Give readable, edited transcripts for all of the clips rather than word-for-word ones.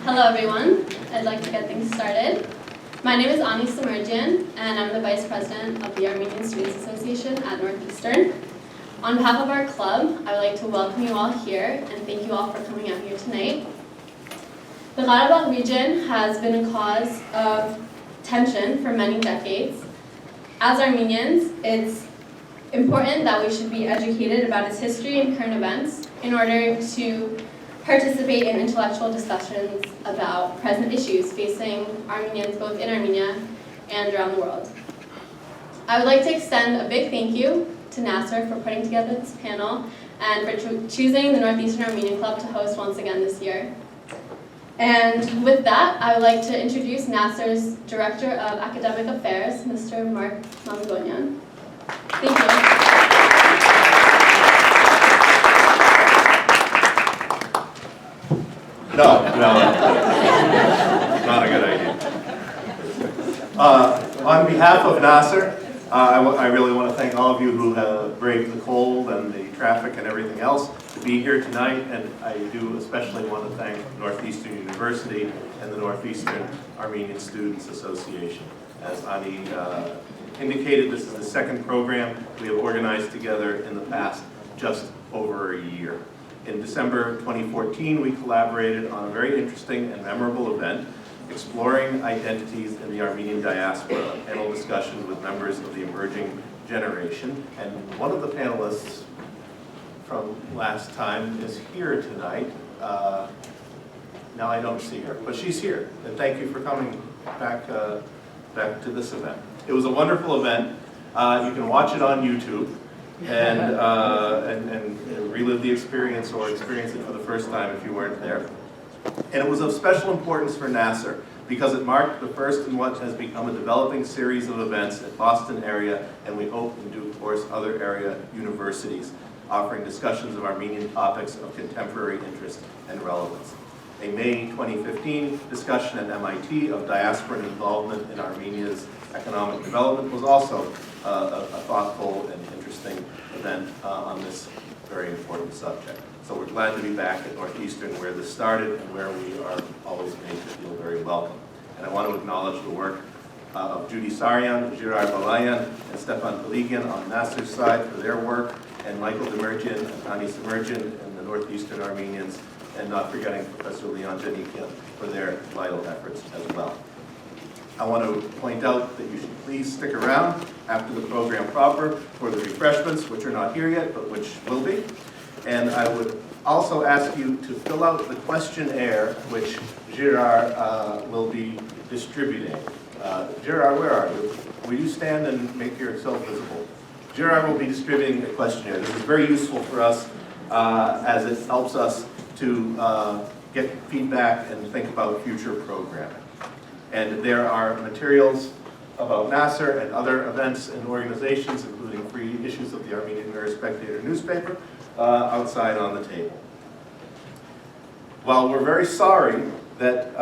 Hello everyone, I'd like to get things started. My name is Finnegan, and I'm the Vice President of the Armenian Students Association at Northeastern. On behalf of our club, I would like to welcome you all here and thank you all for coming out here tonight. The Karabakh region has been a cause of tension for many decades. As Armenians, it's important that we should be educated about its history and current events in order to participate in intellectual discussions about present issues facing Armenians both in Armenia and around the world. I would like to extend a big thank you to NAASR for putting together this panel and for choosing the Northeastern Armenian Club to host once again this year. And with that, I would like to introduce NAASR's Director of Academic Affairs, Mr. Mark Mamigonian. Thank you. No, not a good idea. On behalf of NAASR, I really want to thank all of you who have braved the cold and the traffic and everything else to be here tonight, and I do especially want to thank Northeastern University and the Northeastern Armenian Students Association. As Ani indicated, this is the second program we have organized together in the past just over a year. In December 2014, we collaborated on a very interesting and memorable event, exploring identities in the Armenian diaspora, a panel discussion with members of the emerging generation. And one of the panelists from last time is here tonight. Now I don't see her, but she's here. And thank you for coming back to this event. It was a wonderful event. You can watch it on YouTube and relive the experience or experience it for the first time if you weren't there. And it was of special importance for NAASR because it marked the first in what has become a developing series of events at Boston area, and we hope in due course other area universities, offering discussions of Armenian topics of contemporary interest and relevance. A May 2015 discussion at MIT of diaspora involvement in Armenia's economic development was also a thoughtful and interesting event on this very important subject. So we're glad to be back at Northeastern where this started and where we are always made to feel very welcome. And I want to acknowledge the work of Judy Saryan, Girard Balayan, and Stefan Finnegan on NAASR's side for their work, and Michael Demirjian and Ani Semerjian and the Northeastern Armenians, and not forgetting Professor Leon Janikian for their vital efforts as well. I want to point out that you should please stick around after the program proper for the refreshments, which are not here yet, but which will be. And I would also ask you to fill out the questionnaire, which Girard will be distributing. Girard, where are you? Will you stand and make yourself visible? Girard will be distributing the questionnaire. This is very useful for us as it helps us to get feedback and think about future programming. And there are materials about NAASR and other events and organizations, including free issues of the Armenian Mirror Spectator newspaper, outside on the table. While we're very sorry that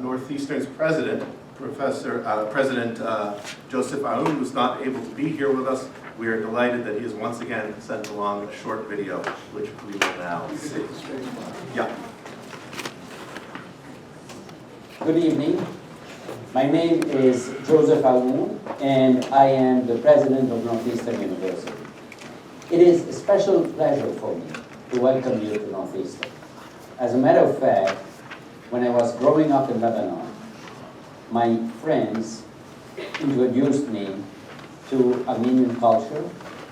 Northeastern's president, President Joseph Aoun, was not able to be here with us, we are delighted that he has once again sent along a short video, which we will now see. Yeah. Good evening. My name is Joseph Aoun, and I am the president of Northeastern University. It is a special pleasure for me to welcome you to Northeastern. As a matter of fact, when I was growing up in Lebanon, my friends introduced me to Armenian culture,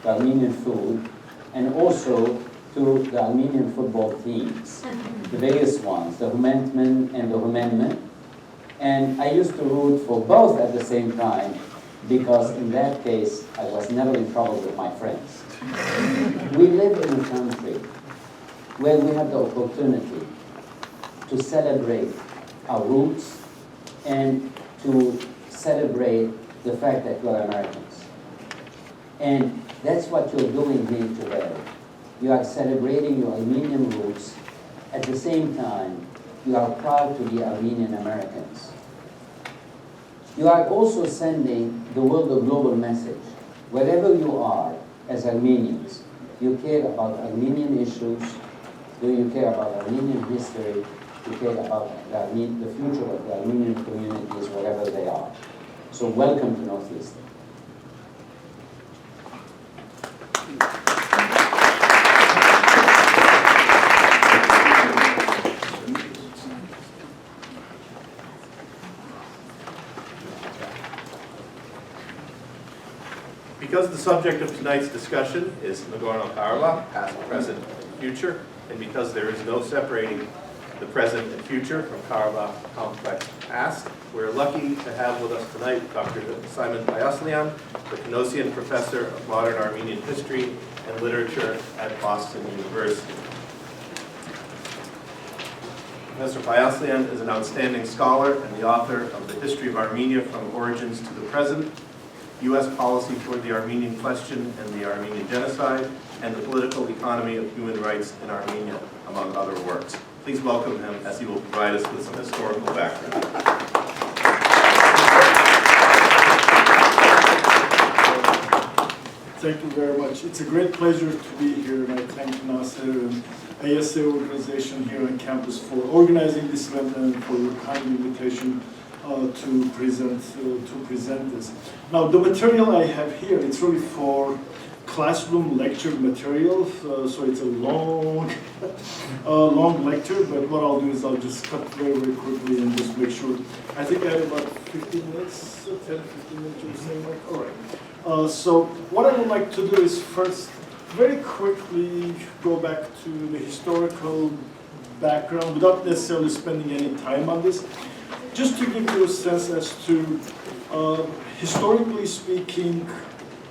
to Armenian food, and also to the Armenian football teams, the various ones, the Humentmen and the Humenmen. And I used to root for both at the same time because in that case, I was never in trouble with my friends. We live in a country where we have the opportunity to celebrate our roots and to celebrate the fact that we are Americans. And that's what you're doing here today. You are celebrating your Armenian roots. At the same time, you are proud to be Armenian Americans. You are also sending the world a global message. Wherever you are as Armenians, you care about Armenian issues, do you care about Armenian history, to care about the future of the Armenian communities wherever they are. So welcome to Northeastern. Because the subject of tonight's discussion is Nagorno-Karabakh, past, present, and future, and because there is no separating the present and future from Karabakh complex past, we're lucky to have with us tonight Dr. Simon Payaslian, the Kenosian Professor of Modern Armenian History and Literature at Boston University. Professor Payaslian is an outstanding scholar and the author of The History of Armenia from Origins to the Present, U.S. Policy Toward the Armenian Question and the Armenian Genocide, and the Political Economy of Human Rights in Armenia, among other works. Please welcome him as he will provide us with some historical background. Thank you very much. It's a great pleasure to be here, and I thank NAASR and ASA organization here on campus for organizing this event and for your kind invitation to present this. Now, the material I have here, it's really for classroom lecture material, so it's a long, long lecture, but what I'll do is I'll just cut very, very quickly and just make sure. I think I have about 15 minutes, 10, 15 minutes, you're saying, like, all right. So what I would like to do is first, very quickly go back to the historical background without necessarily spending any time on this. Just to give you a sense as to, historically speaking,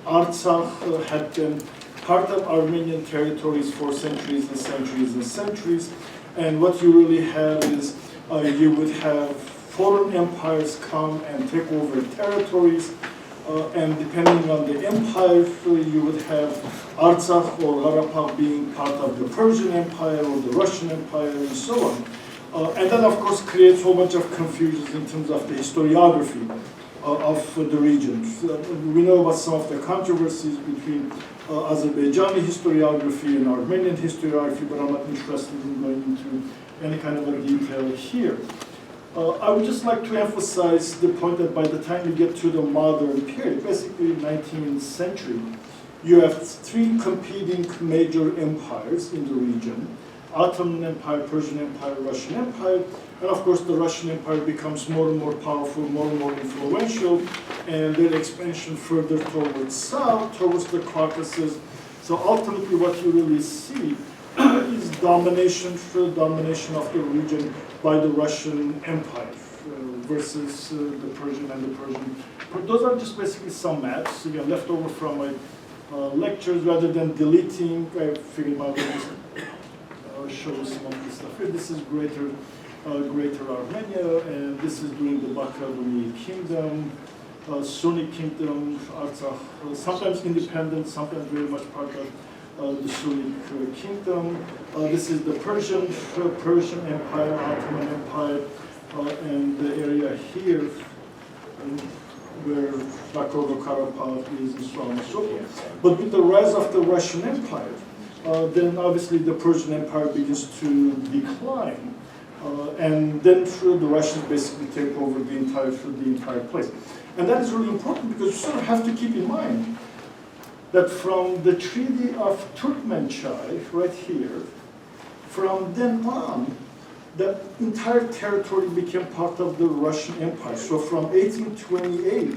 Artsakh had been part of Armenian territories for centuries and centuries and centuries. And what you really have is you would have foreign empires come and take over territories. And depending on the empire, you would have Artsakh or Karabakh being part of the Persian Empire or the Russian Empire and so on. And that, of course, creates a whole bunch of confusion in terms of the historiography of the region. We know about some of the controversies between Azerbaijani historiography and Armenian historiography, but I'm not interested in going into any kind of a detail here. I would just like to emphasize the point that by the time you get to the modern period, basically 19th century, you have three competing major empires in the region. Ottoman Empire, Persian Empire, Russian Empire, and of course the Russian Empire becomes more and more powerful, more and more influential, and their expansion further towards south, towards the Caucasus. So ultimately what you really see is domination of the region by the Russian Empire versus the Persian and the Persian. Those are just basically some maps, again, left over from my lectures. Rather than deleting, I figured out just show some of this stuff here. This is Greater Armenia, and this is during the Bakrabuni Kingdom, Sunni Kingdom, Artsakh, sometimes independent, sometimes very much part of the Sunni Kingdom. This is the Persian Empire, Ottoman Empire, and the area here where Nagorno-Karabakh is, and so on and so forth. But with the rise of the Russian Empire, then obviously the Persian Empire begins to decline, and then the Russians basically take over the entire place. And that is really important because you sort of have to keep in mind that from the Treaty of Turkmenchai, right here, from then on, the entire territory became part of the Russian Empire. So from 1828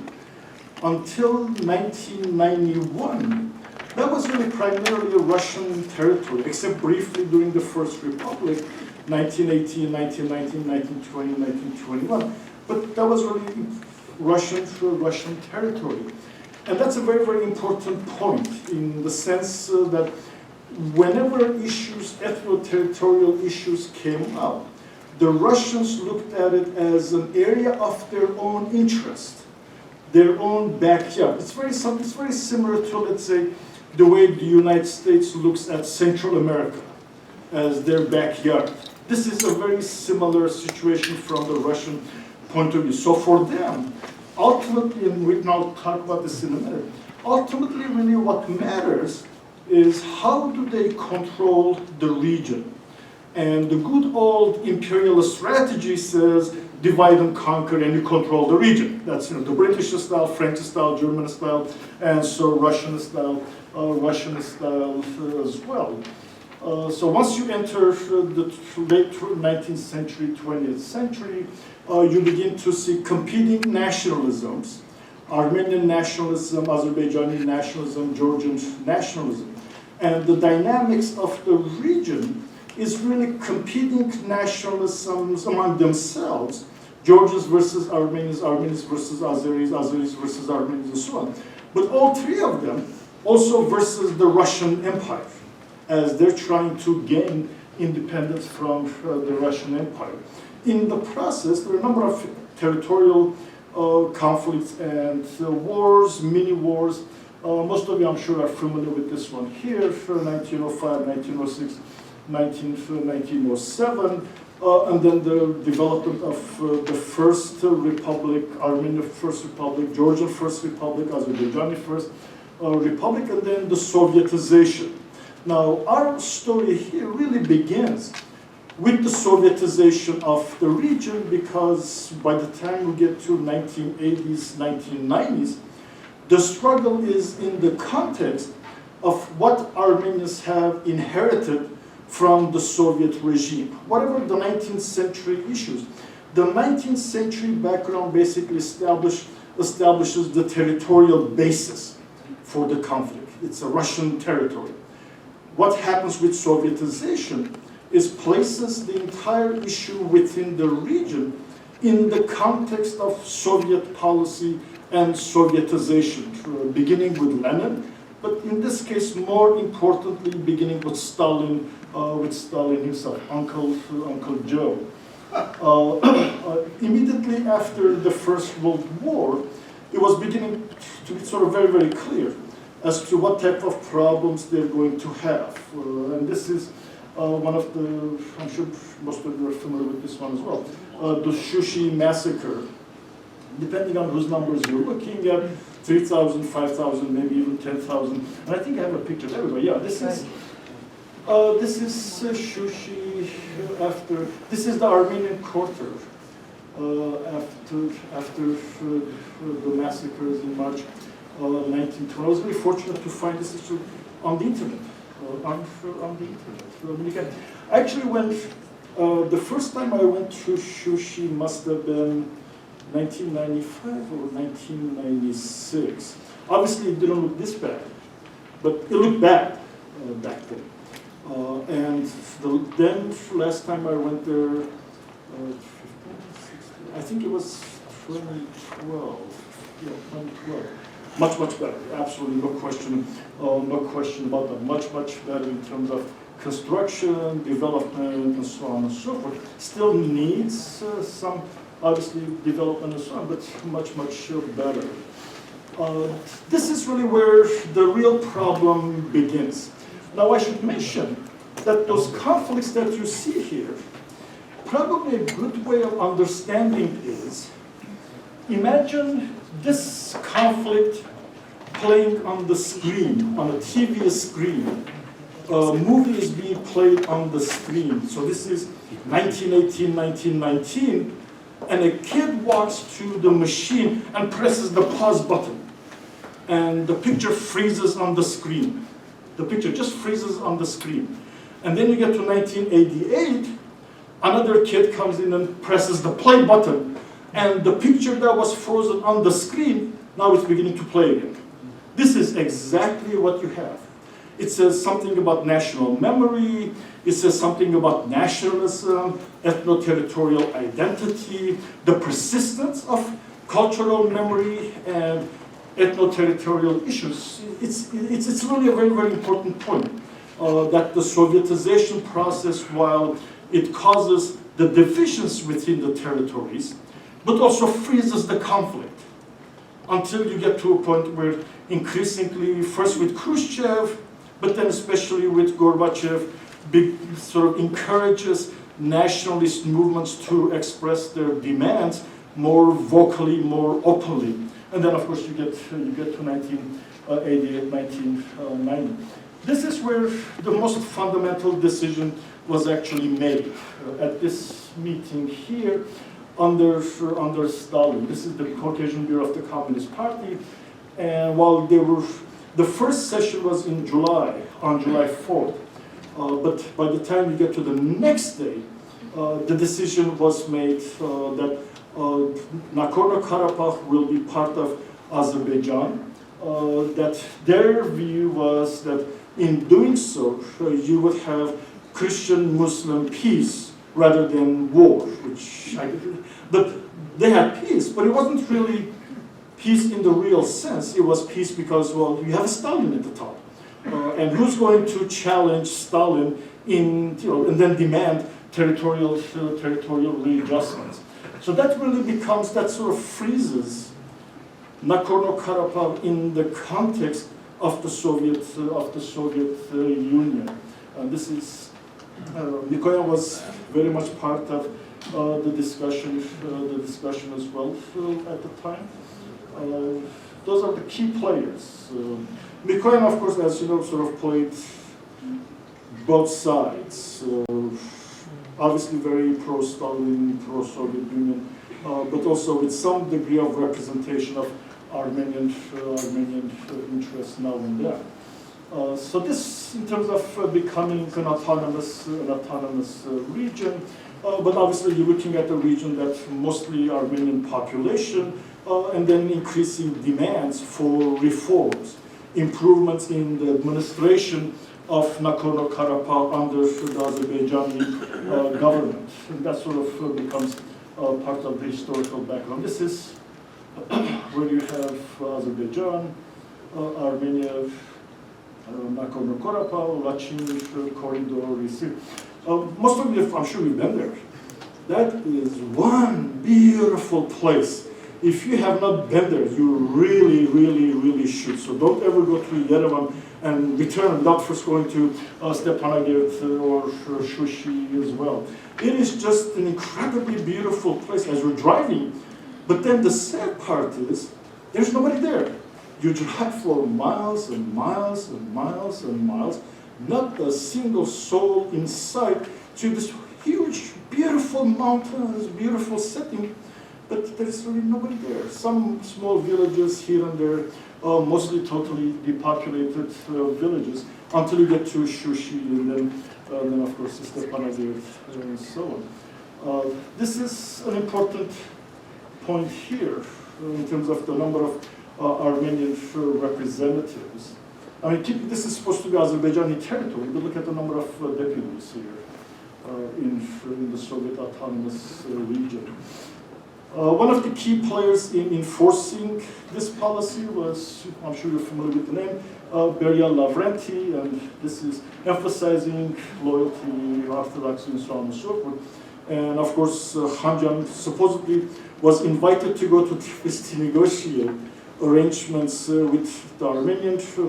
until 1991, that was really primarily a Russian territory, except briefly during the First Republic, 1918, 1919, 1920, 1921. But that was really Russian territory. And that's a very, very important point in the sense that whenever ethno-territorial issues came up, the Russians looked at it as an area of their own interest, their own backyard. It's very similar to, let's say, the way the United States looks at Central America as their backyard. This is a very similar situation from the Russian point of view. So for them, ultimately, and we can all talk about this in a minute, ultimately really what matters is how do they control the region. And the good old imperialist strategy says divide and conquer and you control the region. That's the British style, French style, German style, and so Russian style as well. So once you enter the late 19th century, 20th century, you begin to see competing nationalisms. Armenian nationalism, Azerbaijani nationalism, Georgian nationalism. And the dynamics of the region is really competing nationalisms among themselves. Georgians versus Armenians, Armenians versus Azeris, Azeris versus Armenians, and so on. But all three of them also versus the Russian Empire, as they're trying to gain independence from the Russian Empire. In the process, there are a number of territorial conflicts and wars, mini-wars. Most of you, I'm sure, are familiar with this one here, 1905, 1906, 1907, and then the development of the First Republic, Armenia First Republic, Georgian First Republic, Azerbaijani First Republic, and then the Sovietization. Now, our story here really begins with the Sovietization of the region, because by the time we get to 1980s, 1990s, the struggle is in the context of what Armenians have inherited from the Soviet regime. Whatever the 19th century issues, the 19th century background basically establishes the territorial basis for the conflict. It's a Russian territory. What happens with Sovietization is places the entire issue within the region in the context of Soviet policy and Sovietization, beginning with Lenin, but in this case, more importantly, beginning with Stalin himself, Uncle Joe. Immediately after the First World War, it was beginning to be sort of very, very clear as to what type of problems they're going to have. And this is one of the, I'm sure most of you are familiar with this one as well, the Sushi Massacre. Depending on whose numbers you're looking at, 3,000, 5,000, maybe even 10,000. And I think I have a picture there. But yeah, this is Sushi after, this is the Armenian quarter after the massacres in March 1920. I was very fortunate to find this issue on the internet. On the internet. Actually, when the first time I went to Sushi must have been 1995 or 1996. Obviously, it didn't look this bad, but it looked bad back then. And then last time I went there, I think it was 2012. Yeah, 2012. Much better. Absolutely no question about that. Much better in terms of construction, development, and so on and so forth. Still needs some, obviously, development and so on, but much better. This is really where the real problem begins. Now, I should mention that those conflicts that you see here, probably a good way of understanding is, imagine this conflict playing on the screen, on a TV screen. A movie is being played on the screen. So this is 1918, 1919, and a kid walks to the machine and presses the pause button. And the picture freezes on the screen. The picture just freezes on the screen. And then you get to 1988, another kid comes in and presses the play button, and the picture that was frozen on the screen, now it's beginning to play again. This is exactly what you have. It says something about national memory, it says something about nationalism, ethno-territorial identity, the persistence of cultural memory and ethno-territorial issues. It's really a very, very important point that the Sovietization process, while it causes the divisions within the territories, but also freezes the conflict until you get to a point where increasingly, first with Khrushchev, but then especially with Gorbachev, sort of encourages nationalist movements to express their demands more vocally, more openly. And then, of course, you get to 1988, 1990. This is where the most fundamental decision was actually made at this meeting here under Stalin. This is the Caucasian Bureau of the Communist Party. And while the first session was in July, on July 4th. But by the time you get to the next day, the decision was made that Nagorno-Karabakh will be part of Azerbaijan. That their view was that in doing so, you would have Christian-Muslim peace rather than war. But they had peace, but it wasn't really peace in the real sense. It was peace because, well, you have Stalin at the top. And who's going to challenge Stalin and then demand territorial readjustments? So that really becomes, that sort of freezes Nagorno-Karabakh in the context of the Soviet Union. And this is, Mikoyan was very much part of the discussion as well at the time. Those are the key players. Mikoyan, of course, as you know, sort of played both sides. Obviously very pro-Stalin, pro-Soviet Union, but also with some degree of representation of Armenian interests now and then. So this, in terms of becoming an autonomous region, but obviously you're looking at a region that's mostly Armenian population, and then increasing demands for reforms, improvements in the administration of Nagorno-Karabakh under the Azerbaijani government. And that sort of becomes part of the historical background. This is where you have Azerbaijan, Armenia, Nagorno-Karabakh, Lachin corridor. Most of you, I'm sure you've been there. That is one beautiful place. If you have not been there, you really should. So don't ever go to Yerevan and return without first going to Stepanakert or Sushi as well. It is just an incredibly beautiful place as you're driving. But then the sad part is, there's nobody there. You drive for miles and miles and miles and miles, not a single soul in sight, to this huge, beautiful mountains, beautiful setting, but there's really nobody there. Some small villages here and there, mostly totally depopulated villages, until you get to Sushi and then of course Stepanakert and so on. This is an important point here in terms of the number of Armenian representatives. I mean, this is supposed to be Azerbaijani territory, but look at the number of deputies here in the Soviet autonomous region. One of the key players in enforcing this policy was, I'm sure you're familiar with the name, Beria Lavrenti, and this is emphasizing loyalty, orthodoxy, and so on and so forth. And of course, Khanjan supposedly was invited to go to Tbilisi to negotiate arrangements with the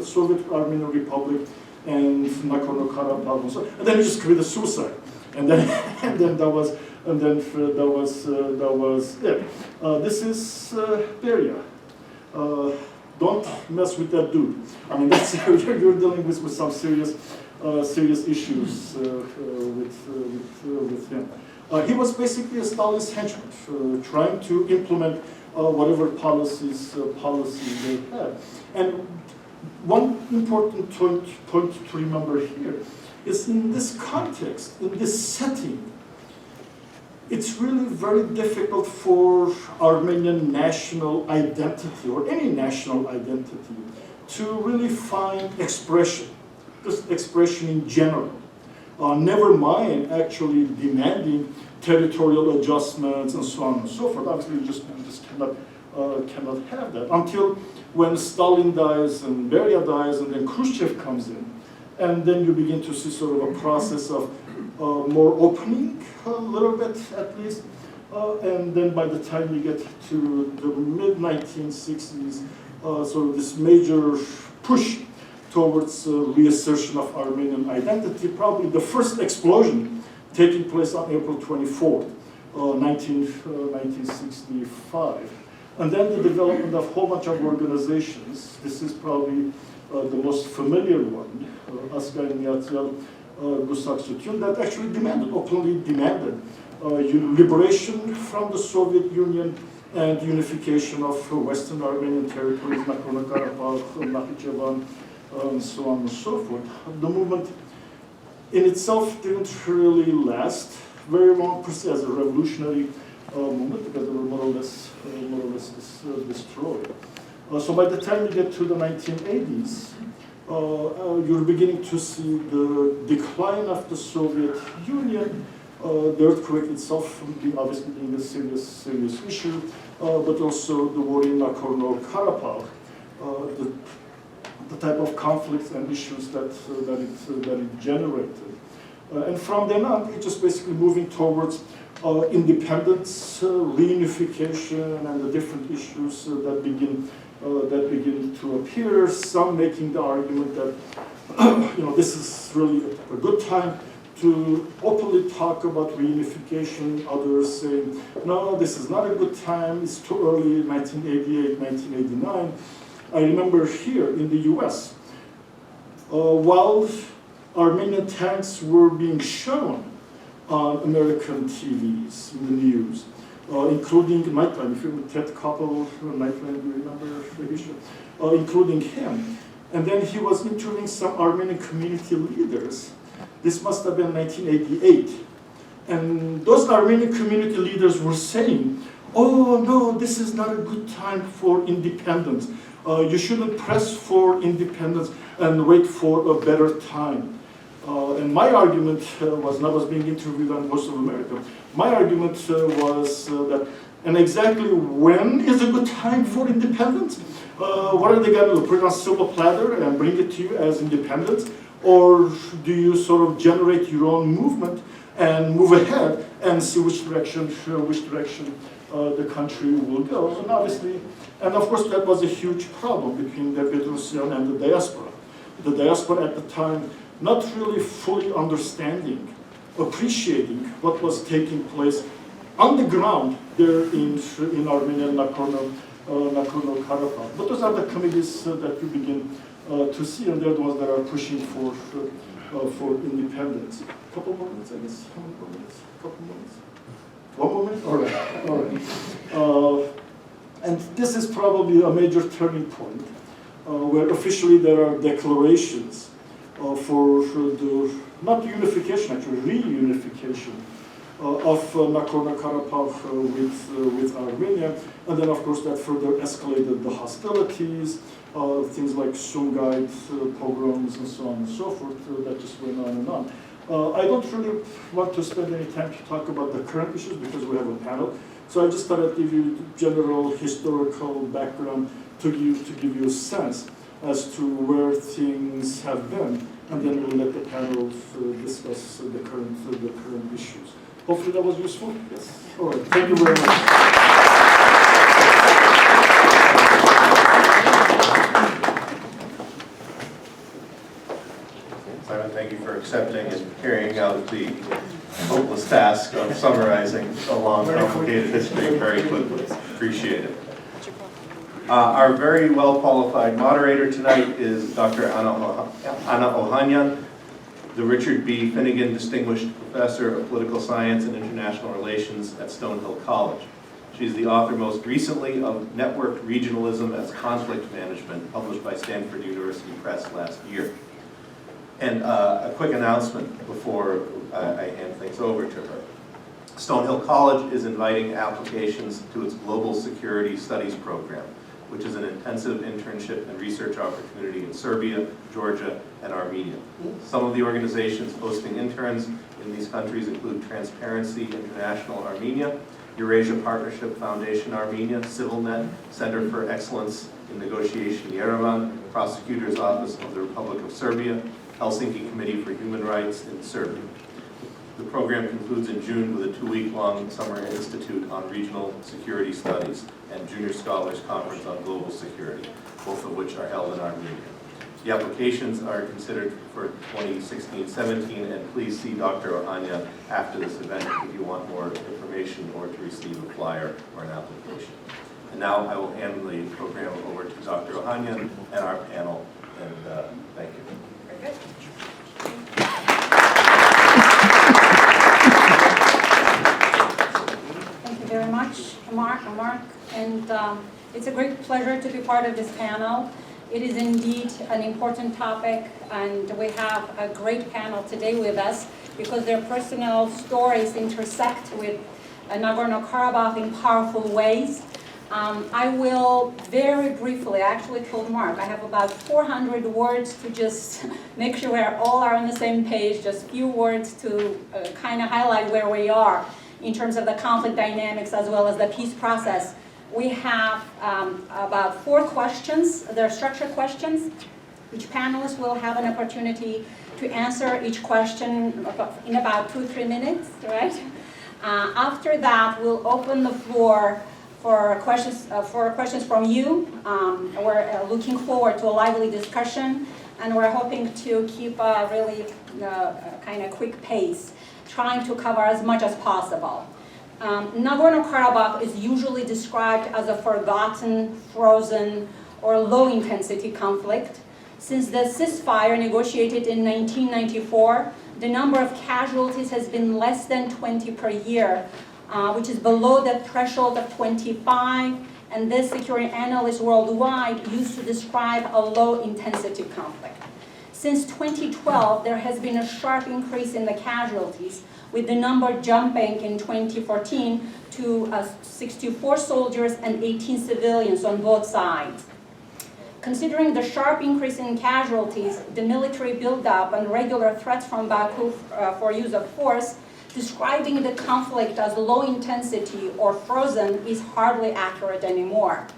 Soviet Armenian Republic and Nagorno-Karabakh, and then he just committed suicide. And then that was it. This is Beria. Don't mess with that dude. I mean, that's you're dealing with some serious issues with him. He was basically a Stalinist henchman, trying to implement whatever policies they had. And one important point to remember here is, in this context, in this setting, it's really very difficult for Armenian national identity, or any national identity, to really find expression, just expression in general. Never mind actually demanding territorial adjustments and so on and so forth. Obviously, you just cannot have that until when Stalin dies and Beria dies and then Khrushchev comes in, and then you begin to see sort of a process of more opening a little bit at least, and then by the time you get to the mid-1960s, sort of this major push towards reassertion of Armenian identity, probably the first explosion taking place on April 24th, 1965. And then the development of a whole bunch of organizations. This is probably the most familiar one, Askar Niyatyal Astvatsaturian, that actually openly demanded liberation from the Soviet Union and unification of Western Armenian territories, Nagorno-Karabakh, Nakhichevan, and so on and so forth. The movement in itself didn't really last very long per se as a revolutionary movement, because they were more or less destroyed. So by the time you get to the 1980s, you're beginning to see the decline of the Soviet Union, the earthquake itself obviously being a serious issue, but also the war in Nagorno-Karabagh, the type of conflicts and issues that it generated. And from then on, it's just basically moving towards independence, reunification, and the different issues that begin to appear. Some making the argument that this is really a good time to openly talk about reunification. Others saying, no, this is not a good time. It's too early. 1988, 1989. I remember here in the U.S. While Armenian tanks were being shown on American TVs in the news, including Nightline, if you remember Ted Koppel, Nightline, do you remember the issue? Including him. And then he was interviewing some Armenian community leaders. This must have been 1988. And those Armenian community leaders were saying, oh no, this is not a good time for independence. You shouldn't press for independence and wait for a better time. And my argument was, and I was being interviewed on Voice of America, my argument was that, and exactly when is a good time for independence? What are they going to do, put it on silver platter and bring it to you as independence? Or do you sort of generate your own movement and move ahead and see which direction the country will go? And obviously, and of course that was a huge problem between the Belarusian and the diaspora. The diaspora at the time not really fully understanding, appreciating what was taking place on the ground there in Armenia and Nagorno-Karabakh. But those are the committees that you begin to see, and they're the ones that are pushing for independence. A couple more minutes, I guess. How many more minutes? A couple more minutes? 1 more minute? All right. And this is probably a major turning point, where officially there are declarations for the, not unification, actually reunification of Nagorno-Karabakh with Armenia. And then, of course, that further escalated the hostilities, things like Sumgait pogroms and so on and so forth, that just went on and on. I don't really want to spend any time to talk about the current issues because we have a panel. So I just thought I'd give you general historical background to give you a sense as to where things have been, and then we'll let the panel discuss the current issues. Hopefully that was useful. Yes. All right. Thank you very much. Simon, thank you for accepting and carrying out the hopeless task of summarizing a long, complicated history very quickly. Appreciate it. Our very well-qualified moderator tonight is Dr. Anna Ohanyan, the Richard B. Finnegan Distinguished Professor of Political Science and International Relations at Stonehill College. She's the author most recently of Networked Regionalism as Conflict Management, published by Stanford University Press last year. And a quick announcement before I hand things over to her. Stonehill College is inviting applications to its Global Security Studies program, which is an intensive internship and research opportunity in Serbia, Georgia, and Armenia. Some of the organizations hosting interns in these countries include Transparency International Armenia, Eurasia Partnership Foundation Armenia, CivilNet, Center for Excellence in Negotiation Yerevan, Prosecutor's Office of the Republic of Serbia, Helsinki Committee for Human Rights in Serbia. The program concludes in June with a 2-week-long Summer Institute on Regional Security Studies and Junior Scholars Conference on Global Security, both of which are held in Armenia. The applications are considered for 2016-17, and please see Dr. Ohanyan after this event if you want more information or to receive a flyer or an application. And now I will hand the program over to Dr. Ohanyan and our panel, and thank you. Very good. Mark, and it's a great pleasure to be part of this panel. It is indeed an important topic, and we have a great panel today with us because their personal stories intersect with Nagorno-Karabakh in powerful ways. I will very briefly, I actually told Mark, I have about 400 words to just make sure we all are on the same page, just few words to kind of highlight where we are in terms of the conflict dynamics as well as the peace process. We have about 4 questions. They're structured questions. Each panelist will have an opportunity to answer each question in about 2-3 minutes, right? After that, we'll open the floor for questions from you. We're looking forward to a lively discussion, and we're hoping to keep a really kind of quick pace, trying to cover as much as possible. Nagorno-Karabakh is usually described as a forgotten, frozen, or low-intensity conflict. Since the ceasefire negotiated in 1994, the number of casualties has been less than 20 per year, which is below the threshold of 25, and this security analysts worldwide used to describe a low-intensity conflict. Since 2012, there has been a sharp increase in the casualties, with the number jumping in 2014 to 64 soldiers and 18 civilians on both sides. Considering the sharp increase in casualties, the military buildup, and regular threats from Baku for use of force, describing the conflict as low intensity or frozen is hardly accurate anymore.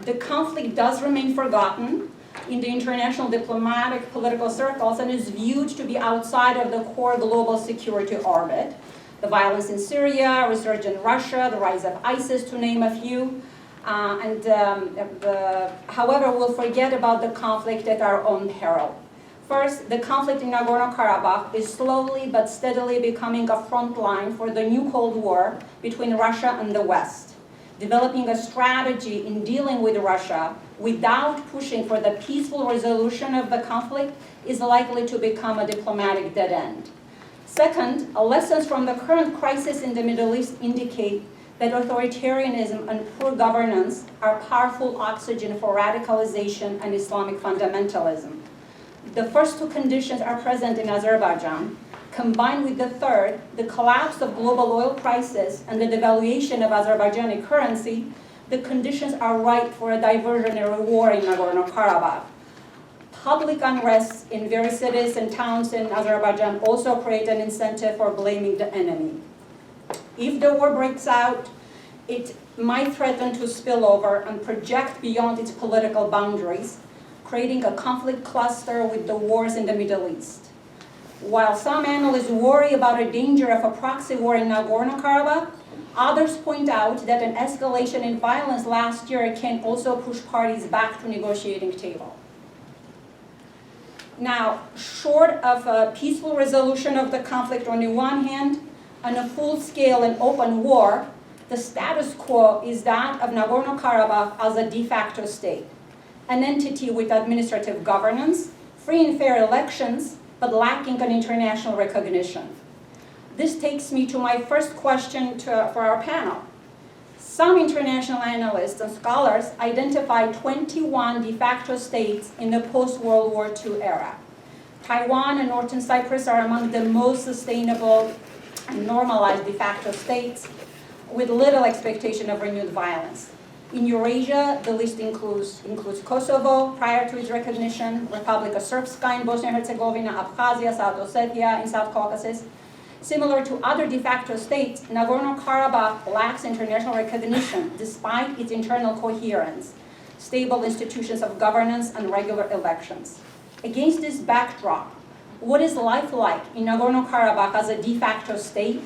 The conflict does remain forgotten in the international diplomatic political circles and is viewed to be outside of the core global security orbit. The violence in Syria, resurgent Russia, the rise of ISIS, to name a few. However, we'll forget about the conflict at our own peril. First, the conflict in Nagorno-Karabakh is slowly but steadily becoming a front line for the new Cold War between Russia and the West. Developing a strategy in dealing with Russia without pushing for the peaceful resolution of the conflict is likely to become a diplomatic dead end. Second, lessons from the current crisis in the Middle East indicate that authoritarianism and poor governance are powerful oxygen for radicalization and Islamic fundamentalism. The first 2 conditions are present in Azerbaijan. Combined with the third, the collapse of global oil prices and the devaluation of Azerbaijani currency, the conditions are ripe for a diversionary war in Nagorno-Karabakh. Public unrest in various cities and towns in Azerbaijan also create an incentive for blaming the enemy. If the war breaks out, it might threaten to spill over and project beyond its political boundaries, creating a conflict cluster with the wars in the Middle East. While some analysts worry about a danger of a proxy war in Nagorno-Karabakh, others point out that an escalation in violence last year can also push parties back to negotiating table. Now, short of a peaceful resolution of the conflict on the one hand, and a full-scale and open war, the status quo is that of Nagorno-Karabakh as a de facto state, an entity with administrative governance, free and fair elections, but lacking an international recognition. This takes me to my first question for our panel. Some international analysts and scholars identify 21 de facto states in the post-World War II era. Taiwan and Northern Cyprus are among the most sustainable and normalized de facto states with little expectation of renewed violence. In Eurasia, the list includes Kosovo prior to its recognition, Republic of Srpska in Bosnia and Herzegovina, Abkhazia, South Ossetia in South Caucasus. Similar to other de facto states, Nagorno-Karabakh lacks international recognition despite its internal coherence, stable institutions of governance, and regular elections. Against this backdrop, what is life like in Nagorno-Karabakh as a de facto state?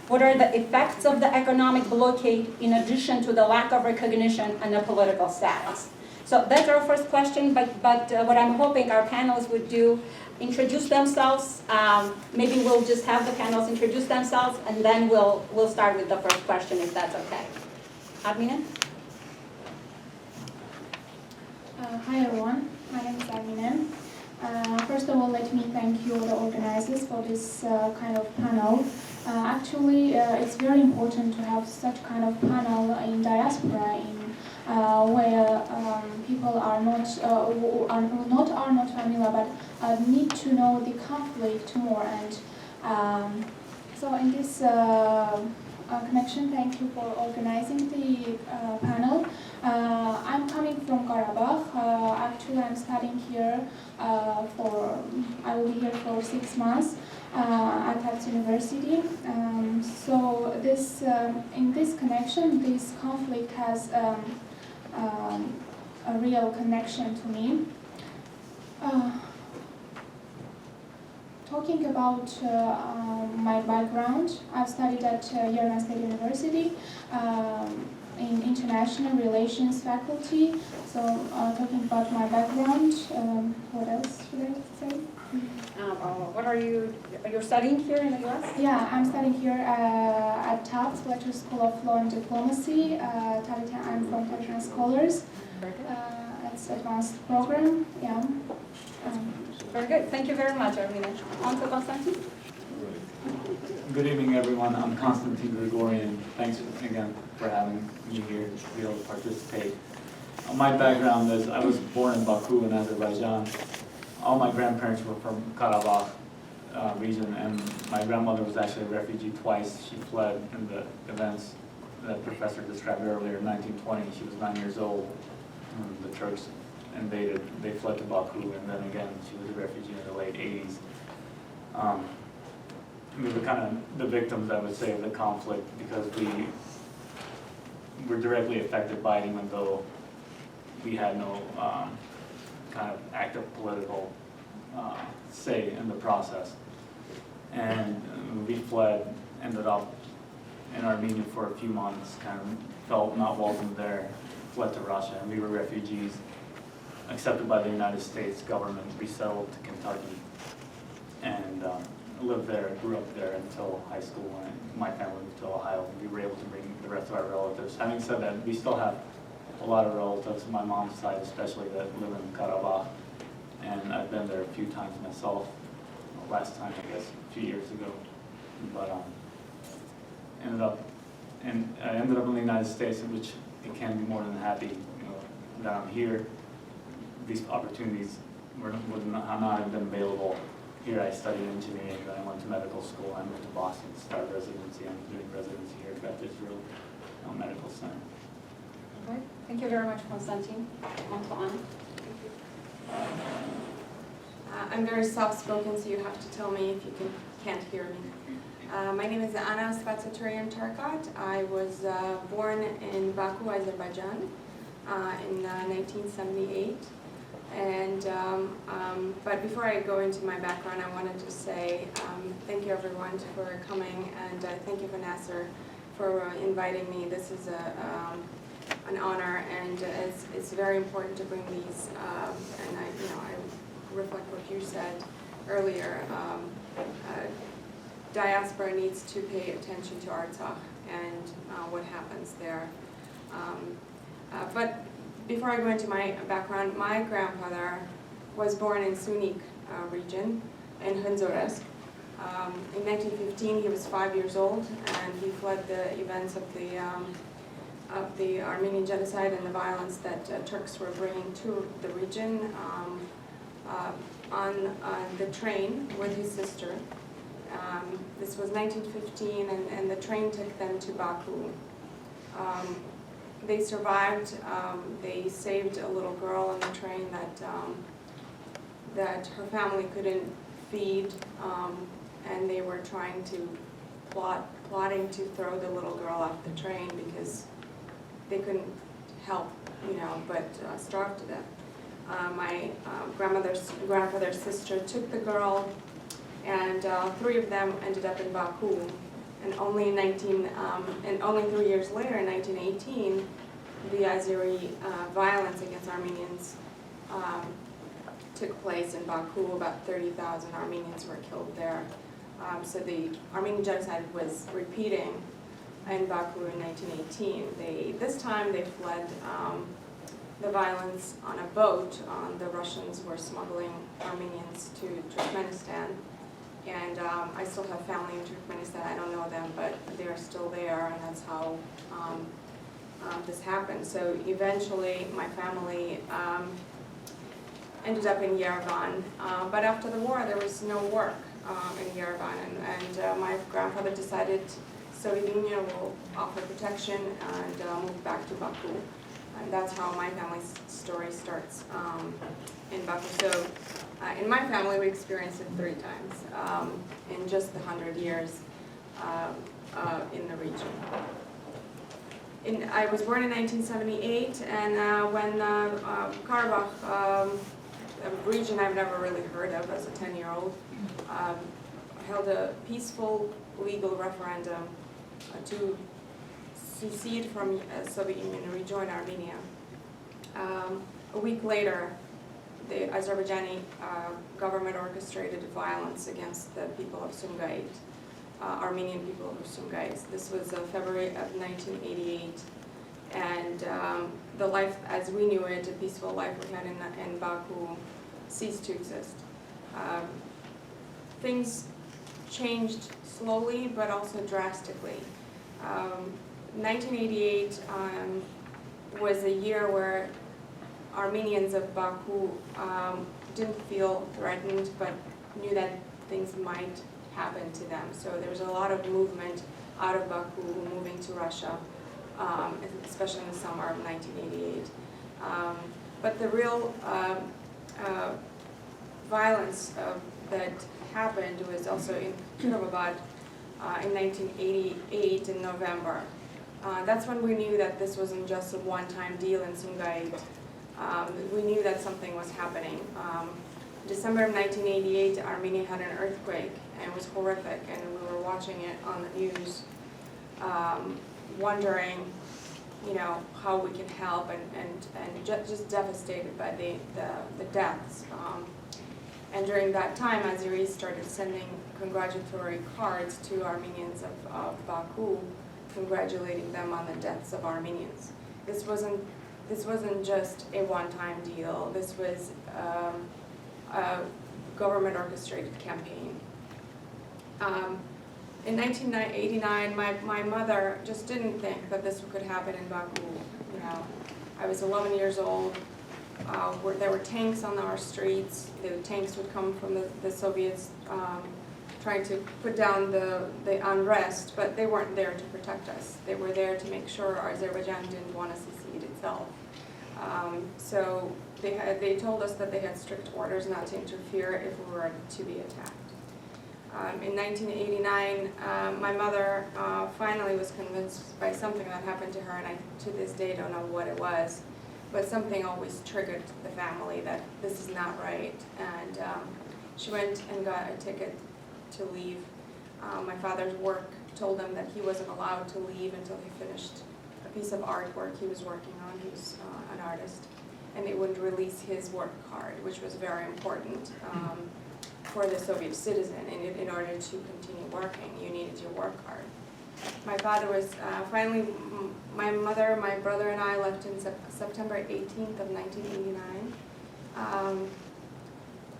What are the effects of the economic blockade in addition to the lack of recognition and the political status? So that's our first question, but what I'm hoping our panelists would do, introduce themselves. Maybe we'll just have the panelists introduce themselves, and then we'll start with the first question, if that's okay. Armine? Hi everyone, my name is Armine. First of all, let me thank you, the organizers, for this kind of panel. Actually, it's very important to have such kind of panel in diaspora, where people are not familiar, but need to know the conflict more. And so, in this connection, thank you for organizing the panel. I'm coming from Karabakh. Actually, I'm studying here I will be here for 6 months at Arts University. So this, in this connection, this conflict has a real connection to me. Talking about my background, I've studied at Yordanyan State University in International Relations faculty. So talking about my background, what else should I say? What are you studying here in the U.S.? Yeah, I'm studying here at Tufts Fletcher School of Law and Diplomacy. I'm from Tavitan Scholars. It's advanced program. Yeah. Very good. Thank you very much, Armine. On to Konstantin. Good evening, everyone. I'm Konstantin Grigoryan. Thanks again for having me here to be able to participate. My background is I was born in Baku in Azerbaijan. All my grandparents were from Karabakh region, and my grandmother was actually a refugee twice. She fled in the events that Professor described earlier in 1920. She was 9 years old when the Turks invaded. They fled to Baku, and then again she was a refugee in the late 80s. We were kind of the victims, I would say, of the conflict because we were directly affected by it, even though we had no kind of active political say in the process. And we fled, ended up in Armenia for a few months, kind of felt not welcome there, fled to Russia, and we were refugees accepted by the United States government, resettled to Kentucky, and lived there, grew up there until high school when my family moved to Ohio. We were able to bring the rest of our relatives. Having said that, we still have a lot of relatives on my mom's side, especially that live in Karabakh, and I've been there a few times myself. Last time, I guess, a few years ago, but I ended up in the United States, which I can be more than happy, that I'm here. These opportunities would not have been available. Here I studied engineering, then I went to medical school, I moved to Boston to start residency. I'm doing residency here at Beth Israel Medical Center. Okay. Thank you very much, Konstantin. On to Anna. I'm very soft-spoken, so you have to tell me if you can't hear me. My name is Anna Astvatsaturian Turcotte. I was born in Baku, Azerbaijan in 1978. And but before I go into my background, I wanted to say thank you everyone for coming, and thank you, NAASR, for inviting me. This is an honor, and it's very important to bring these. And I reflect what you said earlier. Diaspora needs to pay attention to Artsakh and what happens there. But before I go into my background, my grandfather was born in Sunik region in Hunzoresk. In 1915, he was 5 years old, and he fled the events of the Armenian genocide and the violence that Turks were bringing to the region on the train with his sister. This was 1915, and the train took them to Baku. They survived. They saved a little girl on the train that her family couldn't feed, and they were trying to plotting to throw the little girl off the train because they couldn't help, but starve to death. My grandfather's sister took the girl, and 3 of them ended up in Baku. And only 3 years later, in 1918, the Azeri violence against Armenians took place in Baku. About 30,000 Armenians were killed there. So the Armenian genocide was repeating in Baku in 1918. This time they fled the violence on a boat. The Russians were smuggling Armenians to Turkmenistan. And I still have family in Turkmenistan. I don't know them, but they're still there, and that's how this happened. So eventually, my family ended up in Yerevan. But after the war, there was no work in Yerevan, and my grandfather decided Soviet Union will offer protection and moved back to Baku. And that's how my family's story starts in Baku. So in my family, we experienced it 3 times in just the 100 years in the region. I was born in 1978, and when Karabakh, a region I've never really heard of as a 10-year-old, held a peaceful legal referendum to secede from Soviet Union and rejoin Armenia. A week later, the Azerbaijani government orchestrated violence against the people of Sumgait, Armenian people of Sumgait. This was February of 1988, and the life as we knew it, a peaceful life we had in Baku, ceased to exist. Things changed slowly, but also drastically. 1988 was a year where Armenians of Baku didn't feel threatened, but knew that things might happen to them. So there was a lot of movement out of Baku, moving to Russia, especially in the summer of 1988. But the real violence that happened was also in Karabagh in 1988 in November. That's when we knew that this wasn't just a one-time deal in Sumgait. We knew that something was happening. December of 1988, Armenia had an earthquake, and it was horrific, and we were watching it on the news, wondering, how we can help, and just devastated by the deaths. And during that time, Azeris started sending congratulatory cards to Armenians of Baku, congratulating them on the deaths of Armenians. This wasn't just a one-time deal. This was a government-orchestrated campaign. In 1989, my mother just didn't think that this could happen in Baku. I was 11 years old. There were tanks on our streets. The tanks would come from the Soviets trying to put down the unrest, but they weren't there to protect us. They were there to make sure Azerbaijan didn't want to secede itself. So they told us that they had strict orders not to interfere if we were to be attacked. In 1989, my mother finally was convinced by something that happened to her, and I to this day don't know what it was, but something always triggered the family that this is not right, and she went and got a ticket to leave. My father's work told him that he wasn't allowed to leave until he finished a piece of artwork he was working on. He was an artist, and they wouldn't release his work card, which was very important for the Soviet citizen. In order to continue working, you needed your work card. My father was finally, my mother, my brother, and I left in September 18th of 1989.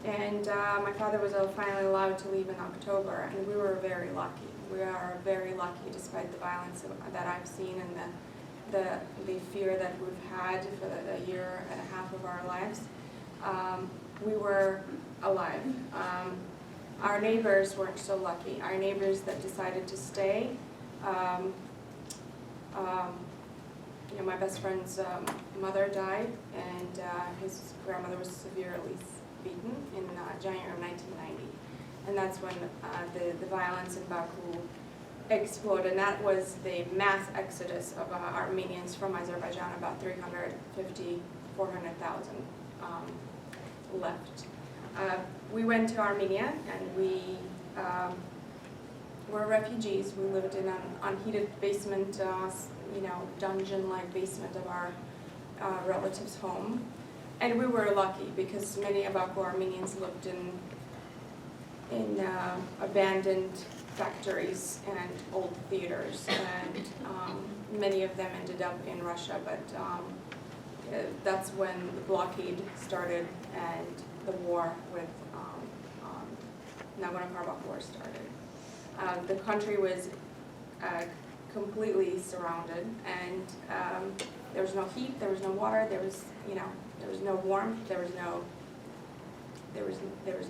And my father was finally allowed to leave in October, and we were very lucky. We are very lucky, despite the violence that I've seen and the fear that we've had for the year and a half of our lives. We were alive. Our neighbors weren't so lucky. Our neighbors that decided to stay. My best friend's mother died, and his grandmother was severely beaten in January of 1990. And that's when the violence in Baku exploded, and that was the mass exodus of Armenians from Azerbaijan, about 350, 400,000 left. We went to Armenia, and we were refugees. We lived in an unheated basement, dungeon-like basement of our relatives' home. And we were lucky because many of Baku Armenians lived in abandoned factories and old theaters, and many of them ended up in Russia, but that's when the blockade started and the war with Nagorno-Karabakh war started. The country was completely surrounded, and there was no heat, there was no water, there was no warmth, there was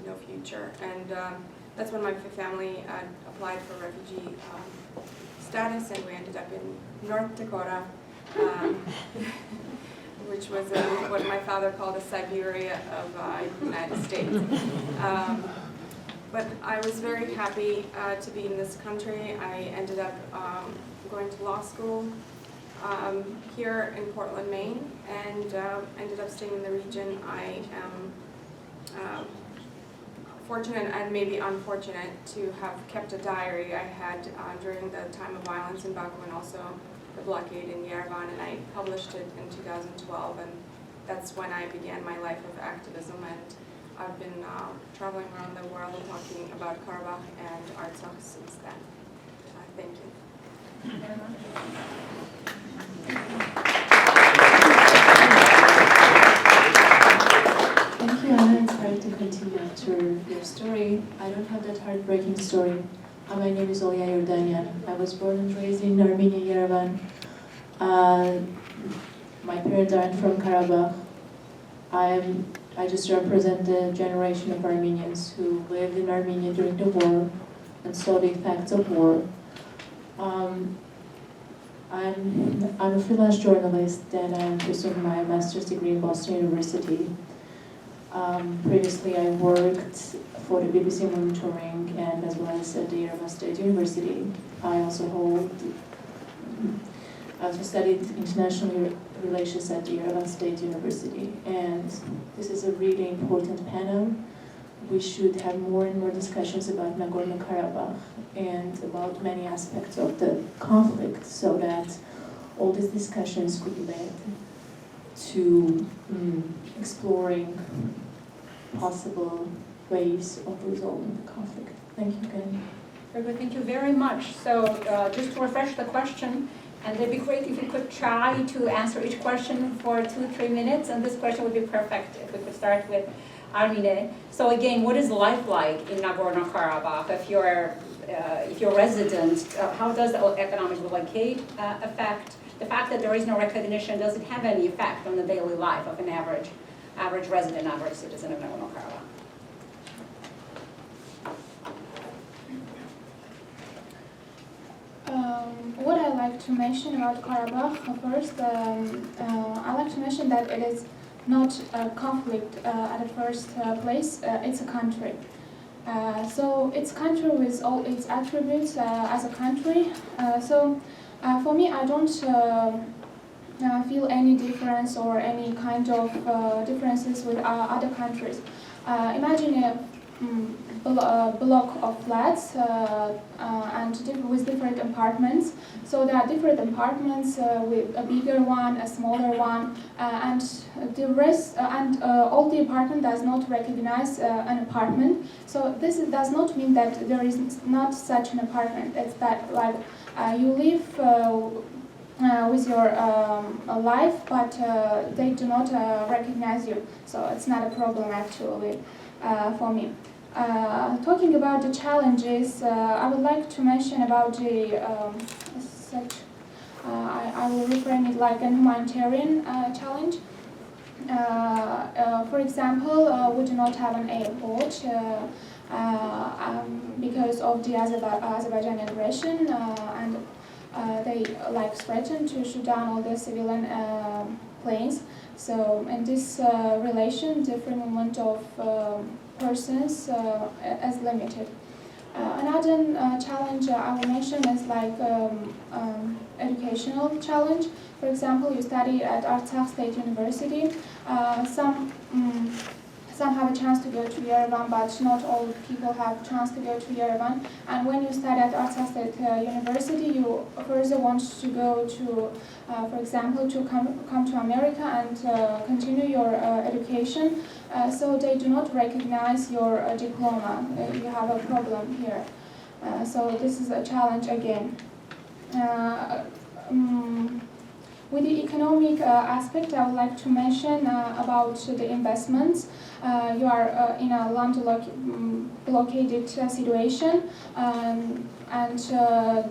no future, and that's when my family applied for refugee status, and we ended up in North Dakota, which was what my father called the Siberia of the United States. But I was very happy to be in this country. I ended up going to law school here in Portland, Maine, and ended up staying in the region. I am fortunate and maybe unfortunate to have kept a diary I had during the time of violence in Baku and also the blockade in Yerevan, and I published it in 2012, and that's when I began my life of activism, and I've been traveling around the world talking about Karabakh and Artsakh since then. Thank you. Thank you very much. Thank you, Anna. It's hard to continue after your story. I don't have that heartbreaking story. My name is Olya Yordanyan. I was born and raised in Armenia, Yerevan. My parents aren't from Karabakh. I just represent the generation of Armenians who lived in Armenia during the war and saw the effects of war. I'm a freelance journalist, and I'm pursuing my master's degree in Boston University. Previously, I worked for the BBC Monitoring and as well as at the Yerevan State University. I also studied international relations at the Yerevan State University, and this is a really important panel. We should have more and more discussions about Nagorno-Karabakh and about many aspects of the conflict, so that all these discussions could lead to exploring possible ways of resolving the conflict. Thank you again. Very good, thank you very much. So just to refresh the question, and it'd be great if you could try to answer each question for 2-3 minutes, and this question would be perfect if we could start with Armine. So again, what is life like in Nagorno-Karabakh? If you're resident, how does the economic blockade affect? The fact that there is no recognition, does it have any effect on the daily life of an average resident, average citizen of Nagorno-Karabakh? What I like to mention about Karabakh, first, I like to mention that it is not a conflict at the first place, it's a country. So it's a country with all its attributes as a country. So for me, I don't feel any difference or any kind of differences with other countries. Imagine a block of flats and with different apartments. So there are different apartments with a bigger one, a smaller one, and the rest and all the apartment does not recognize an apartment. So this does not mean that there is not such an apartment. It's that like you live with your life, but they do not recognize you. So it's not a problem actually for me. Talking about the challenges, I would like to mention about the I will reframe it like a humanitarian challenge. For example, we do not have an airport because of the Azerbaijani aggression, and they threaten to shoot down all the civilian planes. So in this relation, the free movement of persons is limited. Another challenge I will mention is educational challenge. For example, you study at Artsakh State University. Some have a chance to go to Yerevan, but not all people have a chance to go to Yerevan. And when you study at Artsakh State University, you further want to go to, for example, to come to America and continue your education. So they do not recognize your diploma. You have a problem here. So this is a challenge again. With the economic aspect, I would like to mention about the investments. You are in a land-blockaded situation, and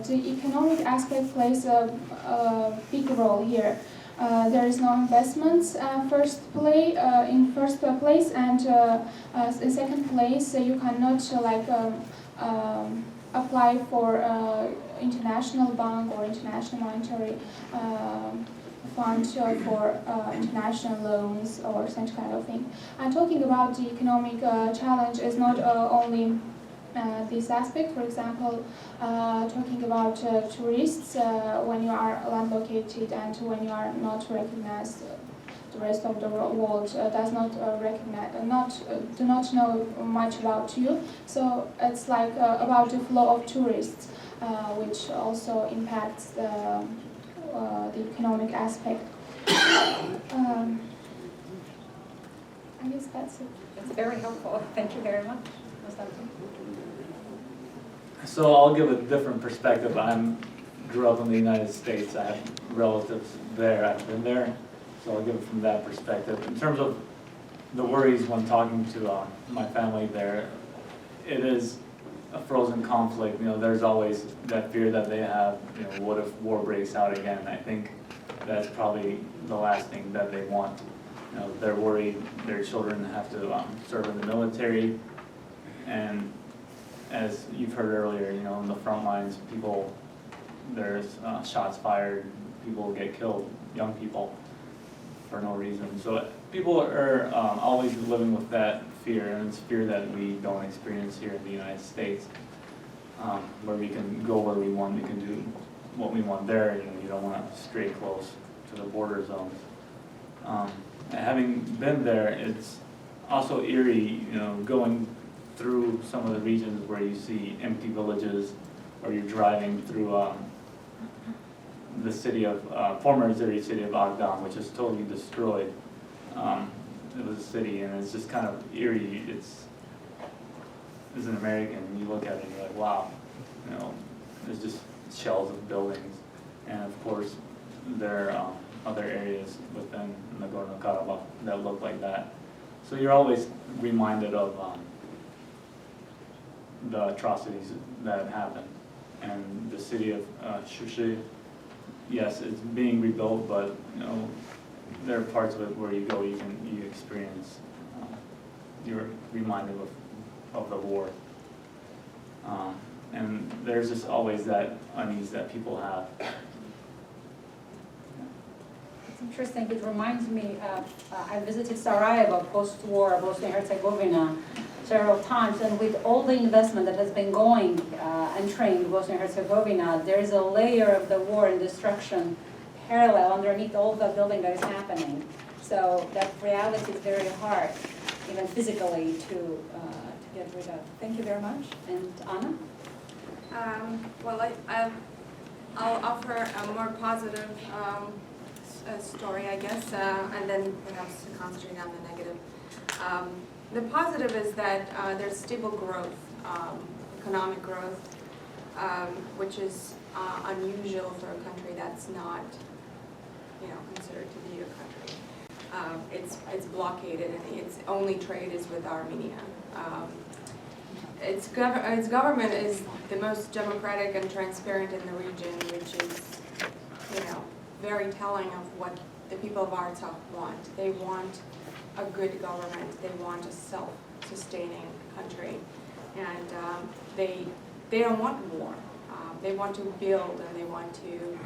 the economic aspect plays a big role here. There is no investments in first place, and in second place, you cannot apply for international bank or international monetary fund for international loans or such kind of thing. And talking about the economic challenge is not only this aspect. For example, talking about tourists, when you are land located and when you are not recognized, the rest of the world does not do not know much about you. So it's like about the flow of tourists, which also impacts the economic aspect. I guess that's it. It's very helpful. Thank you very much. So I'll give a different perspective. Grew up in the United States. I have relatives there. I've been there, so I'll give it from that perspective. In terms of the worries when talking to my family there, it is a frozen conflict. There's always that fear that they have. What if war breaks out again? I think that's probably the last thing that they want. They're worried their children have to serve in the military, and as you've heard earlier, in the front lines, there's shots fired, people get killed, young people, for no reason. So people are always living with that fear, and it's fear that we don't experience here in the United States, where we can go where we want, we can do what we want there. You don't want to stray close to the border zones. Having been there, it's also eerie, going through some of the regions where you see empty villages, or you're driving through the city of, former Azeri city of Agdam, which is totally destroyed. It was a city, and it's just kind of eerie. As an American, you look at it and you're like, wow, there's just shells of buildings. And of course, there are other areas within Nagorno-Karabakh that look like that. So you're always reminded of the atrocities that happened. And the city of Sushi, yes, it's being rebuilt, but there are parts of it where you go, you experience, you're reminded of the war. And there's just always that unease that people have. It's interesting. It reminds me of, I visited Sarajevo post-war, Bosnia and Herzegovina, several times, and with all the investment that has been going and trained in Bosnia and Herzegovina, there is a layer of the war and destruction parallel underneath all the building that is happening. So that reality is very hard, even physically, to get rid of. Thank you very much. And Anna? Well, I'll offer a more positive story, I guess, and then perhaps concentrate on the negative. The positive is that there's stable growth, economic growth, which is unusual for a country that's not, considered to be a country. It's blockaded, and its only trade is with Armenia. Its government is the most democratic and transparent in the region, which is, very telling of what the people of Artsakh want. They want a good government. They want a self-sustaining country, and they don't want war. They want to build, and they want to,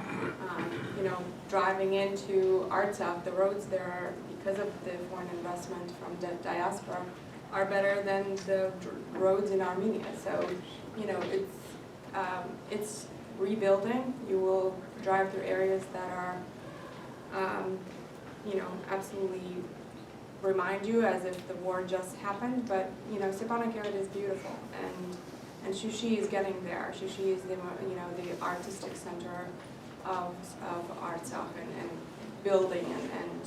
driving into Artsakh, the roads there are, because of the foreign investment from the diaspora, are better than the roads in Armenia. So, it's rebuilding. You will drive through areas that are, absolutely remind you as if the war just happened. But Stepanakert is beautiful, and Sushi is getting there. Sushi is the artistic center of Artsakh, and building and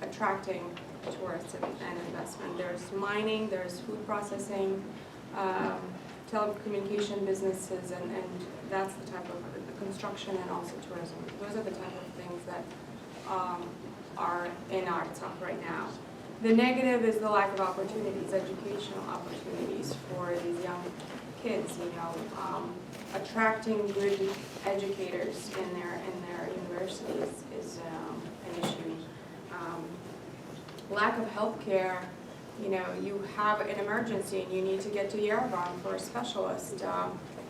attracting tourists and investment. There's mining, there's food processing, telecommunication businesses, and that's the type of construction, and also tourism. Those are the type of things that are in Artsakh right now. The negative is the lack of opportunities, educational opportunities for these young kids, attracting good educators in their universities is an issue. Lack of health care, you have an emergency and you need to get to Yerevan for a specialist.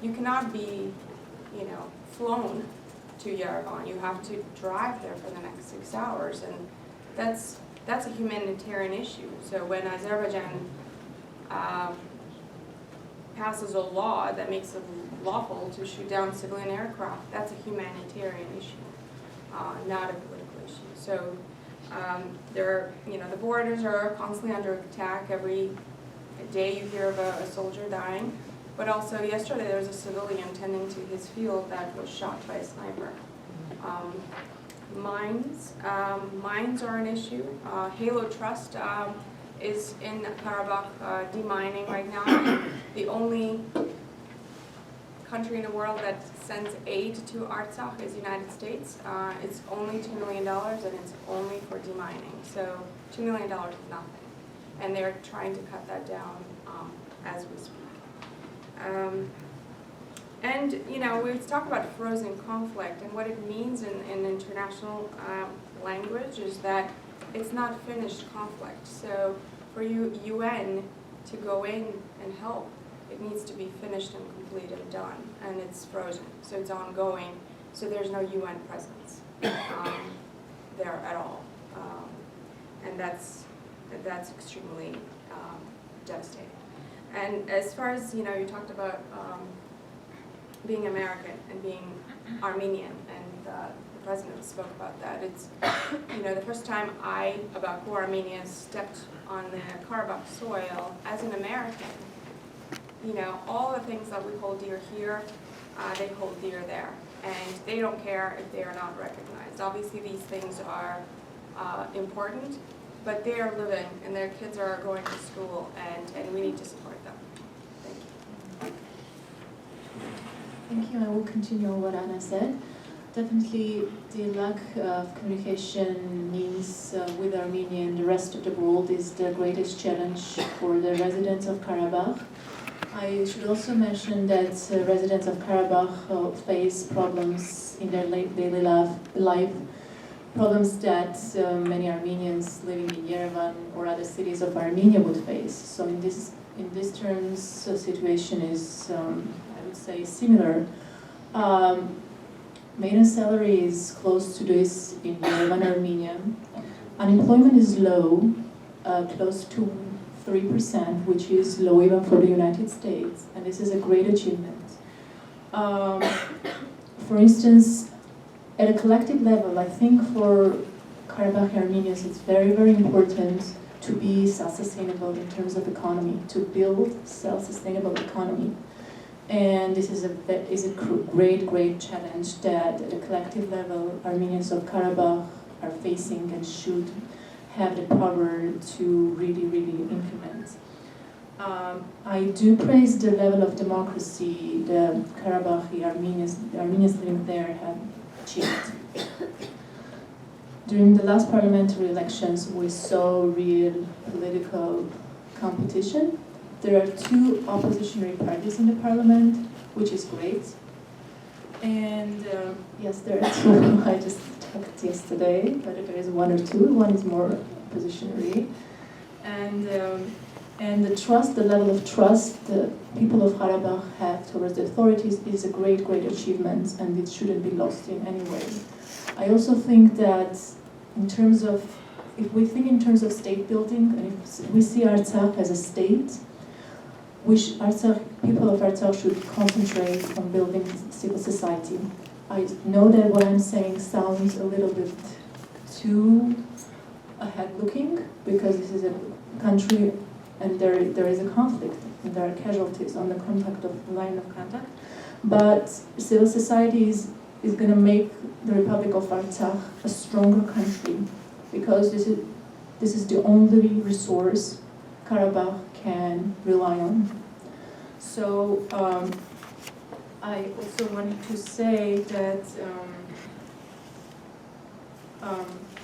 You cannot be, flown to Yerevan. You have to drive there for the next 6 hours, and that's a humanitarian issue. So when Azerbaijan passes a law that makes it lawful to shoot down civilian aircraft, that's a humanitarian issue, not a political issue. So the borders are constantly under attack. Every day you hear of a soldier dying. But also yesterday there was a civilian tending to his field that was shot by a sniper. Mines are an issue. Halo Trust is in Karabakh demining right now. The only country in the world that sends aid to Artsakh is the United States. It's only $2 million and it's only for demining. So $2 million is nothing. And they're trying to cut that down as we speak. We talk about frozen conflict, and what it means in international language is that it's not finished conflict. So for UN to go in and help, it needs to be finished and complete and done, and it's frozen, so it's ongoing. So there's no UN presence there at all, and that's extremely devastating. And as far as you talked about being American and being Armenian, and the president spoke about that. It's the first time I, a Baku Armenian, stepped on the Karabakh soil as an American. All the things that we hold dear here, they hold dear there, and they don't care if they are not recognized. Obviously, these things are important, but they are living, and their kids are going to school, and we need to support them. Thank you. Thank you. I will continue on what Anna said. Definitely, the lack of communication means with Armenia and the rest of the world is the greatest challenge for the residents of Karabakh. I should also mention that residents of Karabakh face problems in their daily life, problems that many Armenians living in Yerevan or other cities of Armenia would face. So in these terms, the situation is, I would say, similar. Median salary is close to this in Yerevan, Armenia. Unemployment is low, close to 3%, which is low even for the United States, and this is a great achievement. For instance, at a collective level, I think for Karabakh Armenians, it's very, very important to be self-sustainable in terms of economy, to build self-sustainable economy. And this is a great, great challenge that at a collective level, Armenians of Karabakh are facing and should have the power to really, really implement. I do praise the level of democracy the Karabakh Armenians living there have achieved. During the last parliamentary elections, we saw real political competition. There are two oppositionary parties in the parliament, which is great. And yes, there are two. I just talked yesterday, but there is one or two. One is more oppositionary. And the trust, the level of trust the people of Karabakh have towards the authorities is a great, great achievement, and it shouldn't be lost in any way. I also think that if we think in terms of state building, and if we see Artsakh as a state, people of Artsakh should concentrate on building civil society. I know that what I'm saying sounds a little bit too ahead-looking, because this is a country and there is a conflict and there are casualties on the line of contact. But civil society is going to make the Republic of Artsakh a stronger country, because this is the only resource Karabakh can rely on. So I also wanted to say that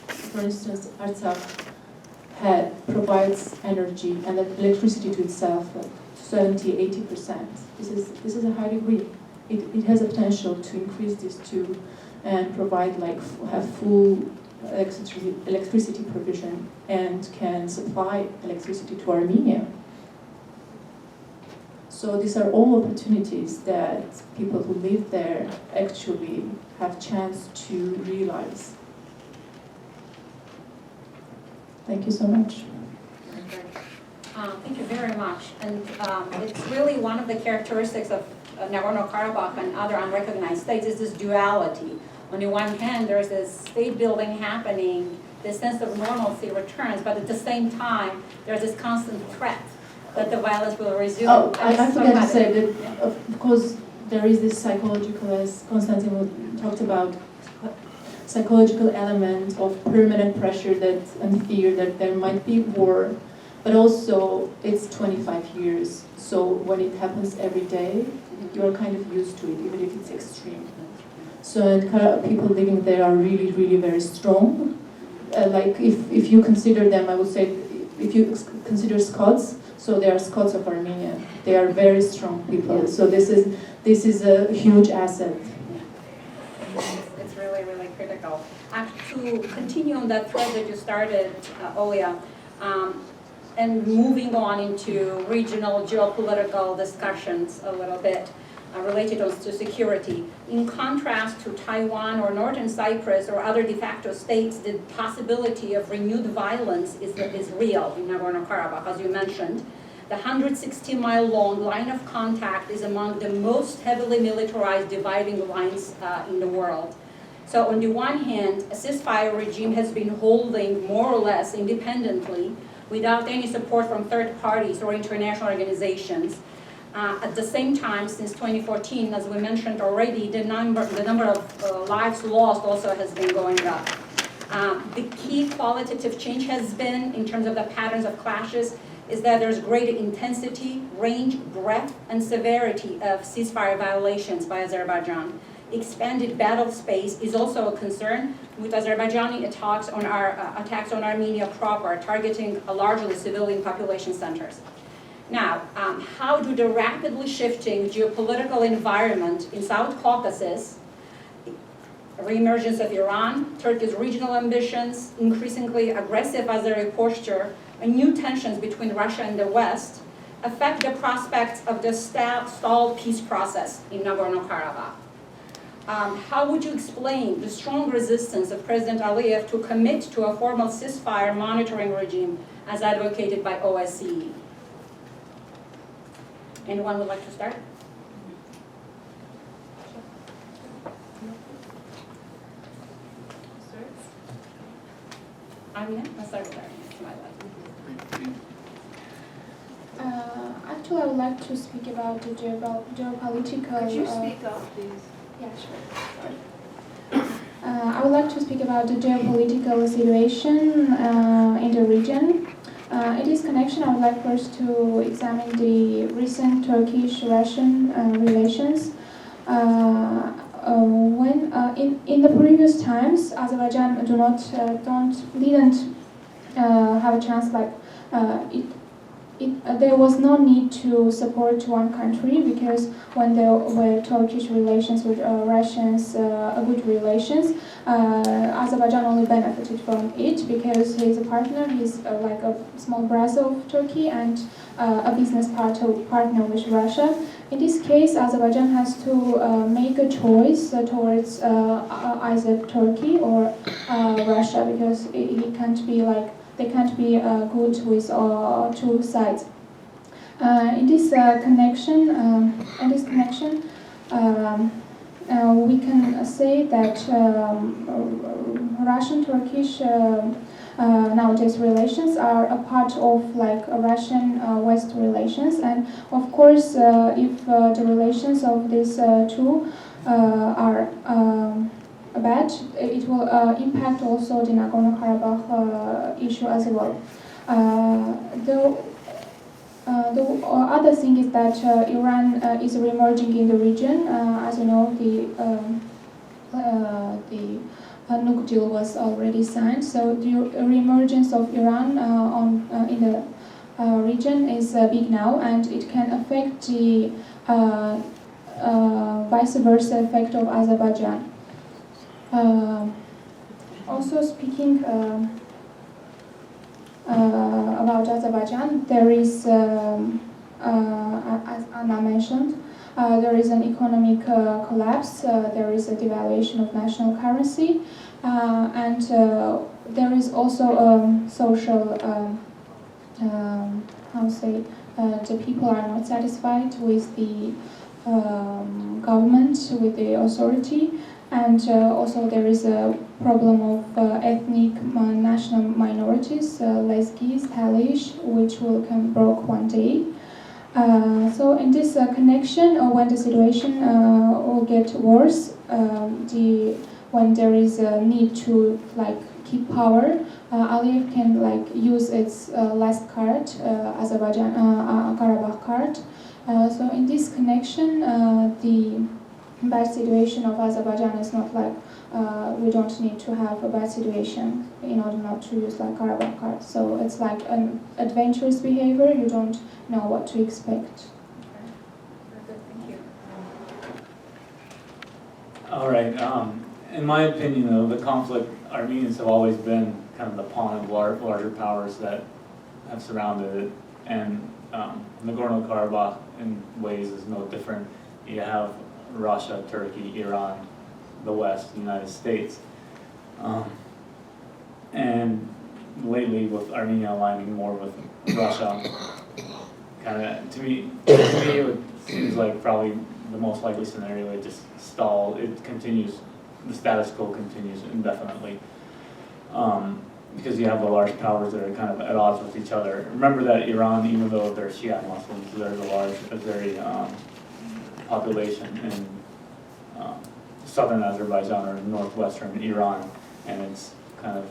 for instance, Artsakh provides energy and electricity to itself, 70-80%. This is a high degree. It has a potential to increase this too, and provide have full electricity provision and can supply electricity to Armenia. So these are all opportunities that people who live there actually have chance to realize. Thank you so much. Thank you very much. And it's really one of the characteristics of Nagorno-Karabakh and other unrecognized states is this duality. On the one hand, there's this state building happening, this sense of normalcy returns, but at the same time, there's this constant threat that the violence will resume. Oh, I forgot to say that, of course, there is this psychological, as Konstantin talked about, psychological element of permanent pressure and fear that there might be war, but also it's 25 years. So when it happens every day, you're kind of used to it, even if it's extreme. So people living there are really, really very strong. If you consider them, I would say, if you consider Scots, so they are Scots of Armenia. They are very strong people. So this is a huge asset. It's really, really critical. To continue on that thread that you started, Olya, and moving on into regional geopolitical discussions a little bit related to security. In contrast to Taiwan or Northern Cyprus or other de facto states, the possibility of renewed violence is real in Nagorno-Karabakh, as you mentioned. The 160-mile-long line of contact is among the most heavily militarized dividing lines in the world. So on the one hand, a ceasefire regime has been holding more or less independently without any support from third parties or international organizations. At the same time, since 2014, as we mentioned already, the number of lives lost also has been going up. The key qualitative change has been, in terms of the patterns of clashes, is that there's greater intensity, range, breadth, and severity of ceasefire violations by Azerbaijan. Expanded battle space is also a concern, with Azerbaijani attacks on Armenia proper, targeting largely civilian population centers. Now, how do the rapidly shifting geopolitical environment in South Caucasus, reemergence of Iran, Turkey's regional ambitions, increasingly aggressive Azeri posture, and new tensions between Russia and the West affect the prospects of the stalled peace process in Nagorno-Karabakh? How would you explain the strong resistance of President Aliyev to commit to a formal ceasefire monitoring regime as advocated by OSCE? Anyone would like to start? Armine, let's start with Armine, to my left. Actually, I would like to speak about the geopolitical... Could you speak up, please? Yeah, sure. I would like to speak about the geopolitical situation in the region. In this connection, I would like first to examine the recent Turkish-Russian relations. When in the previous times, Azerbaijan didn't have a chance there was no need to support one country, because when there were Turkish relations with Russians, good relations, Azerbaijan only benefited from it because he's a partner, he's like a small brother of Turkey and a business partner with Russia. In this case, Azerbaijan has to make a choice towards either Turkey or Russia, because he can't be they can't be good with two sides. In this connection, we can say that Russian-Turkish nowadays relations are a part of Russian-West relations, and of course, if the relations of these two are bad, it will impact also the Nagorno-Karabakh issue as well. The other thing is that Iran is re-emerging in the region. As you know, the nuke deal was already signed. So the reemergence of Iran in the region is big now, and it can affect the vice versa effect of Azerbaijan. Also speaking about Azerbaijan, there is, as Anna mentioned, there is an economic collapse, there is a devaluation of national currency, and there is also social, the people are not satisfied with the government, with the authority, and also there is a problem of ethnic national minorities, Lezgis, Talish, which will come broke one day. So in this connection, when the situation will get worse, when there is a need to keep power, Aliyev can use its last card, Azerbaijan Karabakh card. So in this connection, the bad situation of Azerbaijan is not we don't need to have a bad situation in order not to use Karabakh card. So it's like an adventurous behavior. You don't know what to expect. Very good, thank you. All right. In my opinion, though, the conflict, Armenians have always been kind of the pawn of larger powers that have surrounded it, and Nagorno-Karabakh in ways is no different. You have Russia, Turkey, Iran, the West, the United States. And lately with Armenia aligning more with Russia, kind of, to me it seems like probably the most likely scenario. It just stall, it continues, the status quo continues indefinitely. Because you have the large powers that are kind of at odds with each other. Remember that Iran, even though they're Shia Muslims, there's a very population in southern Azerbaijan or northwestern Iran, and it's kind of,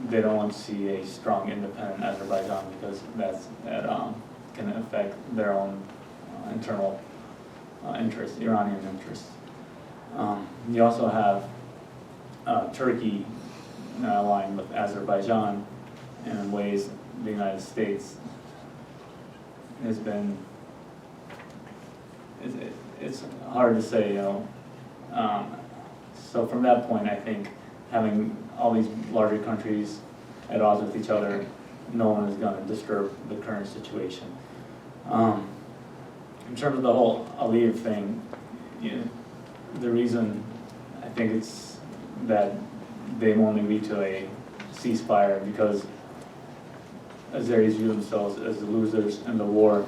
they don't want to see a strong independent Azerbaijan because that can affect their own internal interests, Iranian interests. You also have Turkey aligned with Azerbaijan, and in ways the United States has been, it's hard to say, so from that point, I think having all these larger countries at odds with each other, no one is going to disturb the current situation. In terms of the whole Aliyev thing, the reason I think it's that they won't agree to a ceasefire because Azeris view themselves as the losers in the war.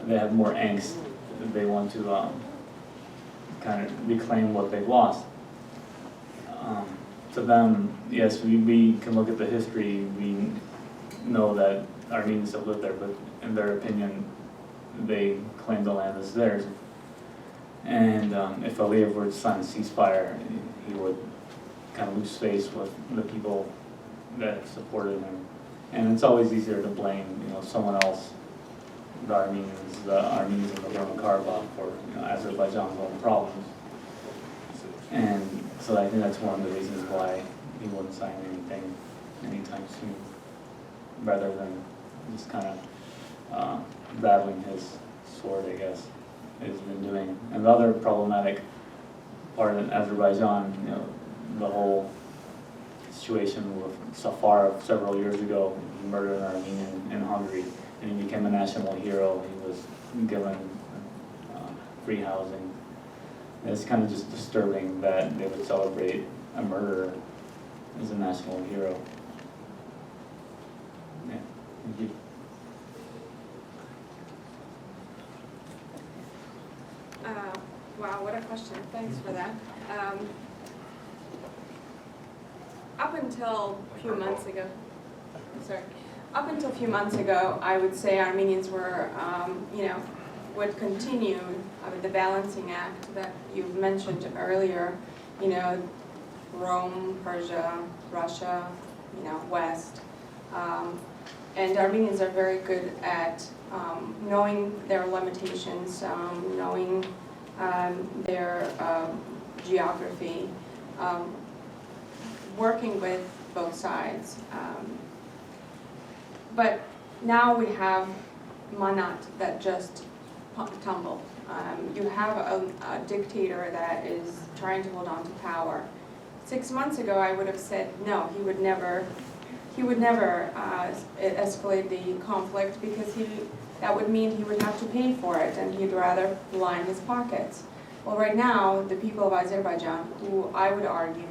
They have more angst. They want to kind of reclaim what they've lost. To them, yes, we can look at the history. We know that Armenians have lived there, but in their opinion, they claim the land as theirs. And if Aliyev were to sign a ceasefire, he would kind of lose face with the people that supported him. And it's always easier to blame, someone else, the Armenians in Nagorno-Karabakh for Azerbaijan's own problems. And so I think that's one of the reasons why he wouldn't sign anything anytime soon, rather than just kind of battling his sword, I guess, he's been doing. And the other problematic part in Azerbaijan, the whole situation with Safar several years ago, he murdered an Armenian in Hungary, and he became a national hero. He was given free housing. And it's kind of just disturbing that they would celebrate a murderer as a national hero. Yeah, thank you. Wow, what a question. Thanks for that. Up until a few months ago, I would say Armenians were, would continue with the balancing act that you mentioned earlier, Rome, Persia, Russia, West. And Armenians are very good at knowing their limitations, knowing their geography, working with both sides. But now we have Manat that just tumbled. You have a dictator that is trying to hold on to power. 6 months ago, I would have said no. He would never escalate the conflict because that would mean he would have to pay for it, and he'd rather line his pockets. Well, right now, the people of Azerbaijan, who I would argue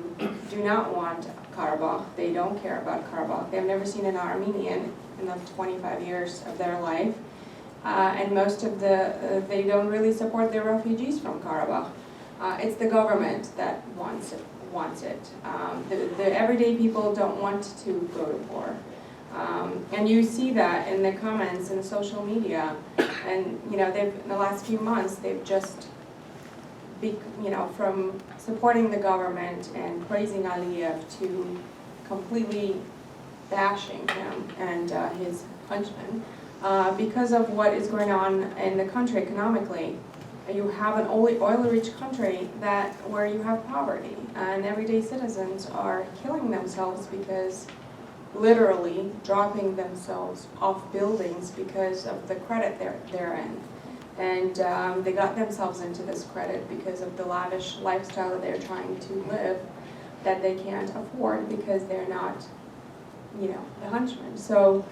do not want Karabakh, they don't care about Karabakh. They've never seen an Armenian in the 25 years of their life. And most of they don't really support the refugees from Karabakh. It's the government that wants it. The everyday people don't want to go to war. And you see that in the comments in social media. And, in the last few months, they've just, from supporting the government and praising Aliyev to completely bashing him and his henchmen. Because of what is going on in the country economically. You have an oil-rich country where you have poverty, and everyday citizens are killing themselves because literally dropping themselves off buildings because of the credit they're in. And they got themselves into this credit because of the lavish lifestyle that they're trying to live that they can't afford because they're not, the henchmen. So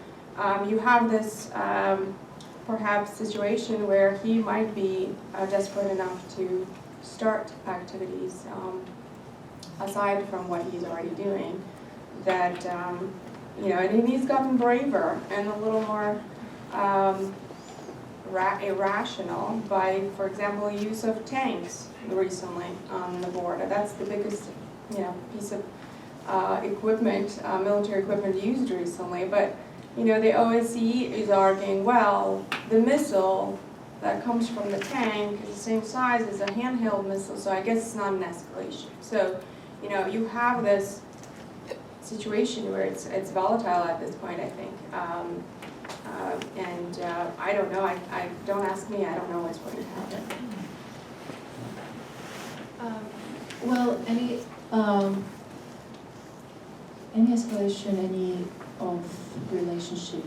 you have this perhaps situation where he might be desperate enough to start activities aside from what he's already doing that, and he's gotten braver and a little more irrational by, for example, use of tanks recently on the border. That's the biggest, piece of equipment, military equipment used recently, but the OSCE is arguing, well, the missile that comes from the tank is the same size as a handheld missile, so I guess it's not an escalation. So, you have this situation where it's volatile at this point, I think. I don't know. I don't ask me. I don't know what's going to happen. Well, any escalation, any of relationship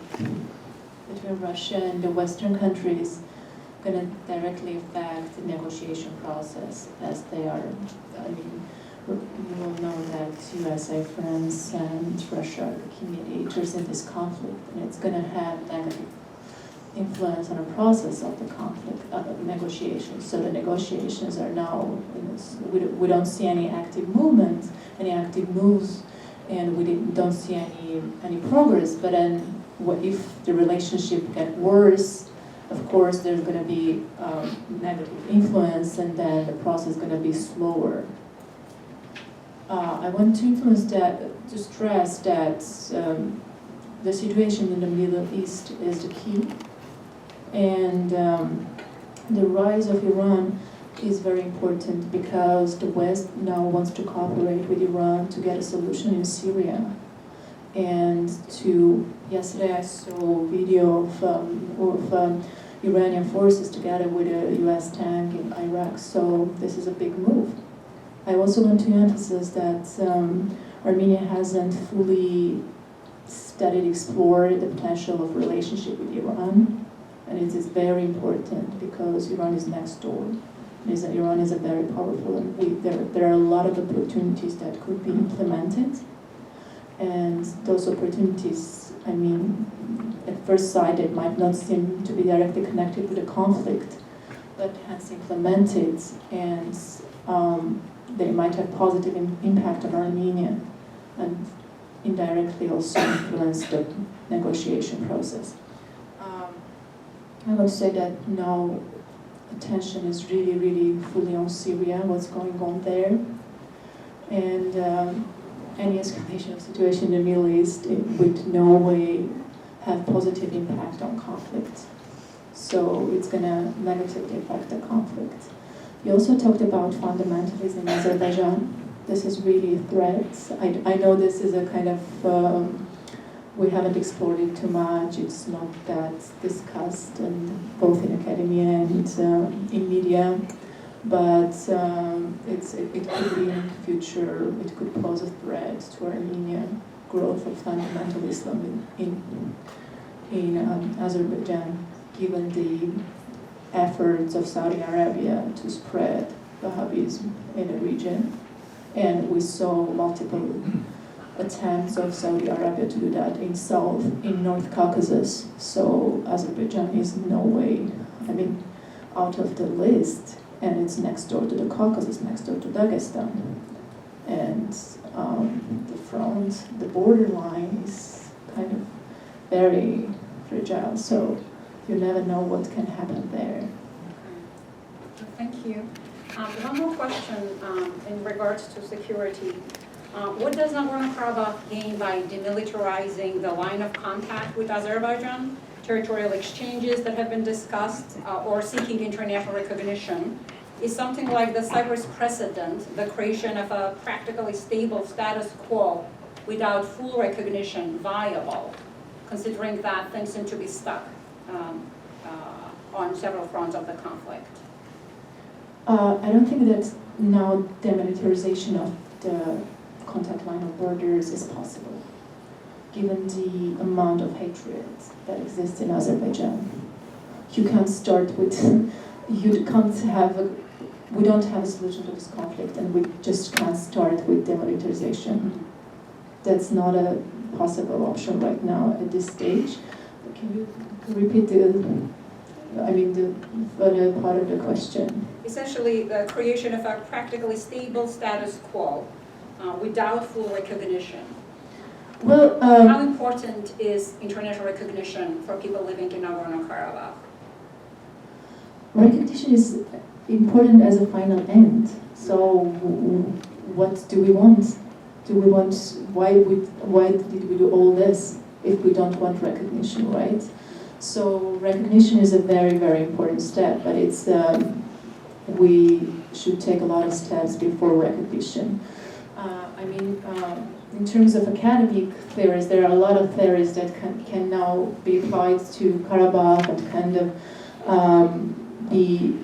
between Russia and the Western countries going to directly affect the negotiation process as they are. You will know that USA, France, and Russia are the key mediators in this conflict, and it's going to have negative influence on the process of the conflict, negotiations. So the negotiations are now, we don't see any active movement, any active moves, and we don't see any progress. But then, what if the relationship gets worse? Of course, there's going to be negative influence, and then the process is going to be slower. I want to stress that the situation in the Middle East is the key, and the rise of Iran is very important because the West now wants to cooperate with Iran to get a solution in Syria. And yesterday I saw a video of Iranian forces together with a US tank in Iraq, so this is a big move. I also want to emphasize that Armenia hasn't fully explored the potential of relationship with Iran, and it is very important because Iran is next door. Iran is a very powerful, and there are a lot of opportunities that could be implemented, and those opportunities, at first sight, it might not seem to be directly connected with the conflict, but hence implemented, and they might have positive impact on Armenia, and indirectly also influence the negotiation process. I would say that now attention is really, really fully on Syria, what's going on there, and any escalation of situation in the Middle East, it would no way have positive impact on conflict. So it's going to negatively affect the conflict. You also talked about fundamentalism in Azerbaijan. This is really a threat. I know this is a kind of, we haven't explored it too much. It's not that discussed, and both in academia and in media. but it could be in the future, it could pose a threat to Armenian growth of fundamental Islam in Azerbaijan, given the efforts of Saudi Arabia to spread Wahhabism in the region. And we saw multiple attempts of Saudi Arabia to do that in North Caucasus. So Azerbaijan is in no way, out of the list, and it's next door to the Caucasus, next door to Dagestan. And the borderline is kind of very fragile, so you never know what can happen there. Thank you. One more question in regards to security. What does Nagorno-Karabakh gain by demilitarizing the line of contact with Azerbaijan, territorial exchanges that have been discussed, or seeking international recognition? Is something like the Cyprus precedent, the creation of a practically stable status quo without full recognition, viable, considering that things seem to be stuck on several fronts of the conflict? I don't think that now demilitarization of the contact line of borders is possible, given the amount of hatred that exists in Azerbaijan. You can't start with, we don't have a solution to this conflict, and we just can't start with demilitarization. That's not a possible option right now at this stage. Can you repeat the other part of the question? Essentially, the creation of a practically stable status quo without full recognition. Well, how important is international recognition for people living in Nagorno-Karabakh? Recognition is important as a final end. So, what do we want? Why did we do all this if we don't want recognition, right? So recognition is a very, very important step, but we should take a lot of steps before recognition. In terms of academic theories, there are a lot of theories that can now be applied to Karabakh and kind of be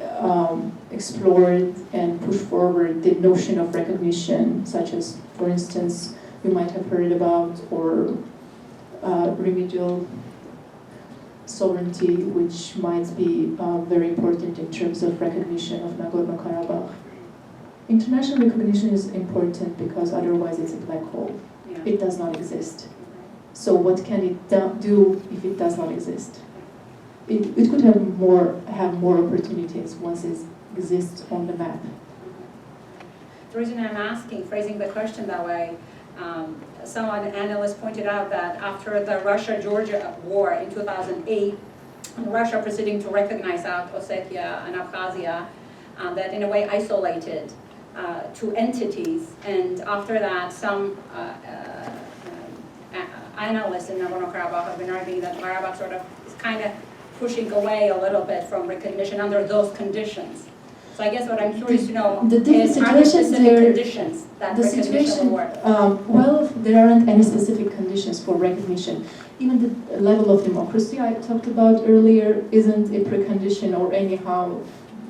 explored and push forward the notion of recognition, such as, for instance, you might have heard about, or remedial sovereignty, which might be very important in terms of recognition of Nagorno-Karabakh. International recognition is important because otherwise it's a black hole. Yeah. It does not exist. So what can it do if it does not exist? It could have more opportunities once it exists on the map. The reason I'm phrasing the question that way, an analyst pointed out that after the Russia-Georgia war in 2008, Russia proceeding to recognize South Ossetia and Abkhazia, that in a way isolated two entities, and after that some analysts in Nagorno-Karabakh have been arguing that Karabakh sort of is kind of pushing away a little bit from recognition under those conditions. So I guess what I'm curious to know is, are there specific conditions that recognition will work? Well, there aren't any specific conditions for recognition. Even the level of democracy I talked about earlier isn't a precondition or anyhow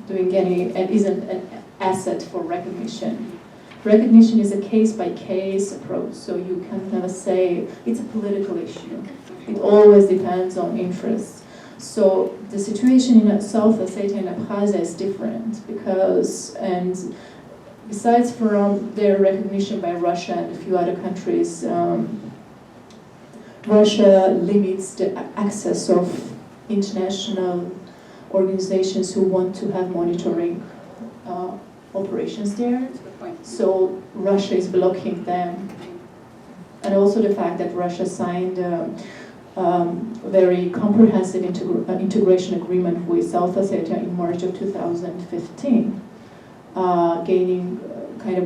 and isn't an asset for recognition. Recognition is a case-by-case approach, so you can never say it's a political issue. It always depends on interests. So the situation in South Ossetia and Abkhazia is different and besides from their recognition by Russia and a few other countries, Russia limits the access of international organizations who want to have monitoring operations there. So Russia is blocking them. And also the fact that Russia signed very comprehensive integration agreement with South Ossetia in March of 2015, gaining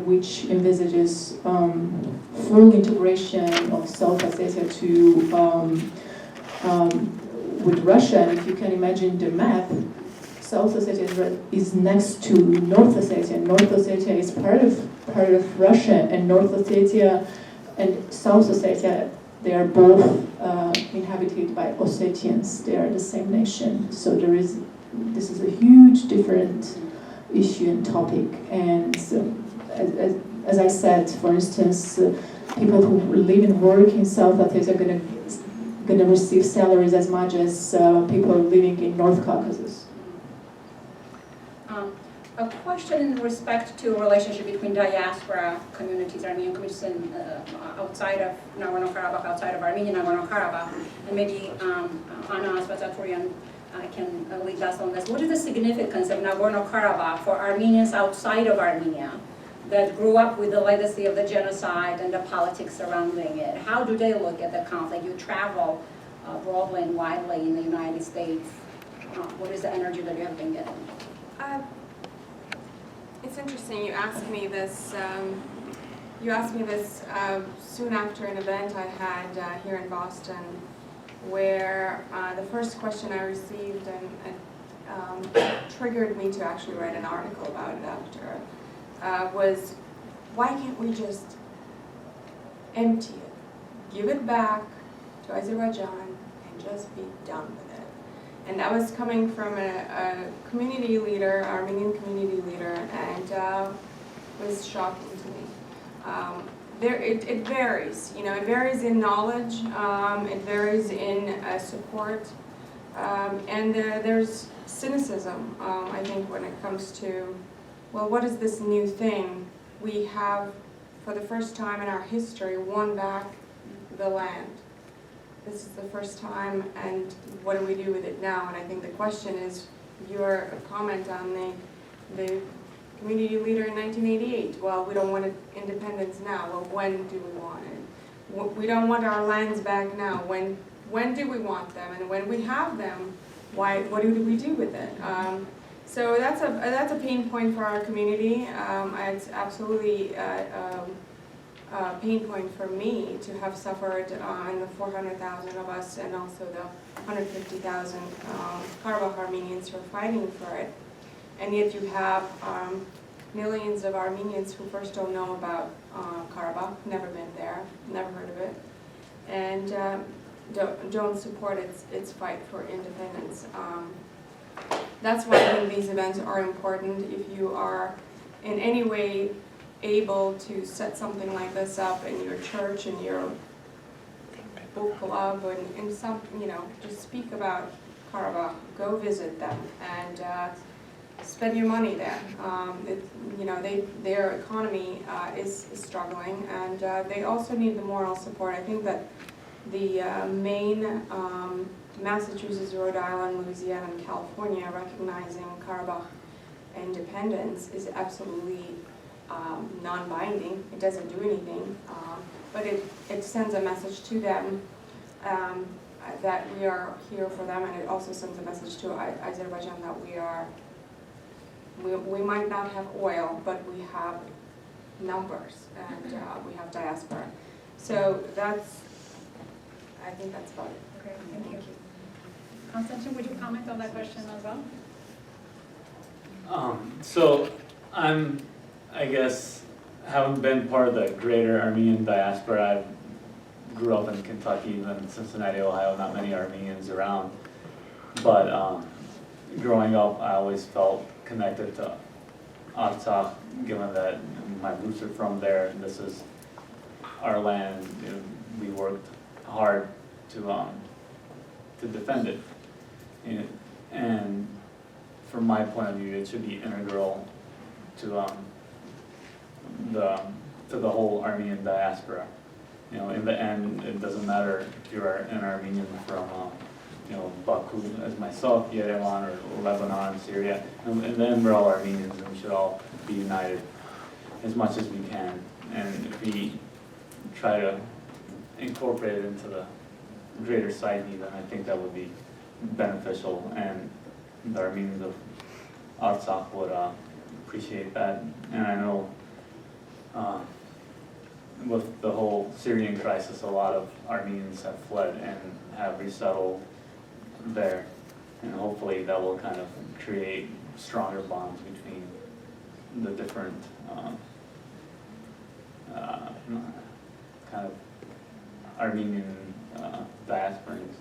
which envisages full integration of South Ossetia with Russia. And if you can imagine the map, South Ossetia is next to North Ossetia. North Ossetia is part of Russia, and North Ossetia and South Ossetia, they are both inhabited by Ossetians. They are the same nation. So this is a huge different issue and topic. And as I said, for instance, people who live and work in South Athens are going to receive salaries as much as people living in North Caucasus. A question in respect to relationship between diaspora communities, Armenian communities outside of Nagorno-Karabakh, outside of Armenia, Nagorno-Karabakh, and maybe Anna Astvatsaturian can lead us on this. What is the significance of Nagorno-Karabakh for Armenians outside of Armenia that grew up with the legacy of the genocide and the politics surrounding it? How do they look at the conflict? You travel broadly and widely in the United States. What is the energy that you have been getting? It's interesting. You asked me this. Soon after an event I had here in Boston, where the first question I received and triggered me to actually write an article about it after was, why can't we just empty it, give it back to Azerbaijan, and just be done with it? And that was coming from a community leader, Armenian community leader, and was shocking to me. It varies, it varies in knowledge, it varies in support, and there's cynicism, I think, when it comes to, well, what is this new thing? We have, for the first time in our history, won back the land. This is the first time, and what do we do with it now? And I think the question is your comment on the community leader in 1988. Well, we don't want independence now. Well, when do we want it? We don't want our lands back now. When do we want them? And when we have them, what do we do with it? So that's a pain point for our community. It's absolutely a pain point for me to have suffered in the 400,000 of us, and also the 150,000 Karabakh Armenians who are fighting for it. And yet you have millions of Armenians who first don't know about Karabakh, never been there, never heard of it, and don't support its fight for independence. That's why I think these events are important. If you are in any way able to set something like this up in your church, in your book club, and in some, just speak about Karabakh, go visit them, and spend your money there. Their economy is struggling, and they also need the moral support. I think that the main Massachusetts, Rhode Island, Louisiana, and California recognizing Karabakh independence is absolutely non-binding. It doesn't do anything, but it sends a message to them that we are here for them, and it also sends a message to Azerbaijan that we might not have oil, but we have numbers, and we have diaspora. So I think that's about it. Okay, thank you. Konstantin, would you comment on that question as well? So I guess, haven't been part of the greater Armenian diaspora. I grew up in Kentucky, then Cincinnati, Ohio, not many Armenians around. But growing up, I always felt connected to Artsakh, given that my roots are from there, and this is our land. We worked hard to defend it. And from my point of view, it should be integral to the whole Armenian diaspora. In the end, it doesn't matter if you're an Armenian from Baku, as myself, Yerevan, or Lebanon, Syria, and then we're all Armenians, and we should all be united as much as we can. And if we try to incorporate it into the greater psyche, then I think that would be beneficial, and the Armenians of Artsakh would appreciate that. And I know with the whole Syrian crisis, a lot of Armenians have fled and have resettled there, and hopefully that will kind of create stronger bonds between the different kind of Armenian diasporans.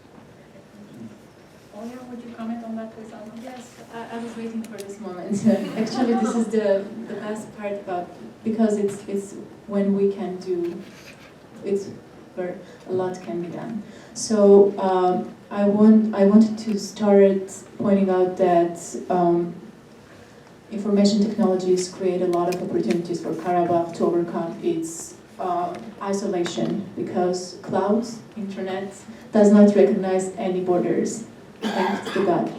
Olya, would you comment on that, please? Yes, I was waiting for this moment. Actually, this is the best part about, because it's when we can do, it's where a lot can be done. So I wanted to start pointing out that information technologies create a lot of opportunities for Karabakh to overcome its isolation, because clouds, internet, does not recognize any borders, thanks to God.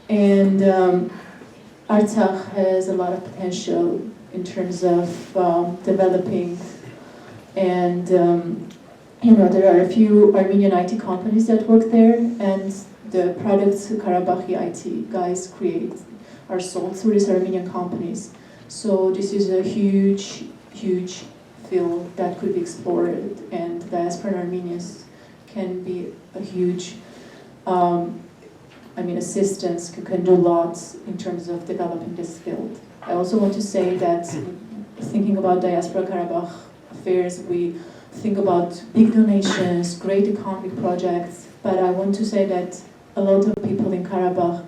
And Artsakh has a lot of potential in terms of developing, and there are a few Armenian IT companies that work there, and the products Karabakhi IT guys create are sold through these Armenian companies. So this is a huge, huge field that could be explored, and diaspora Armenians can be a huge assistance, can do lots in terms of developing this field. I also want to say that thinking about diaspora Karabakh affairs, we think about big donations, great economic projects, but I want to say that a lot of people in Karabakh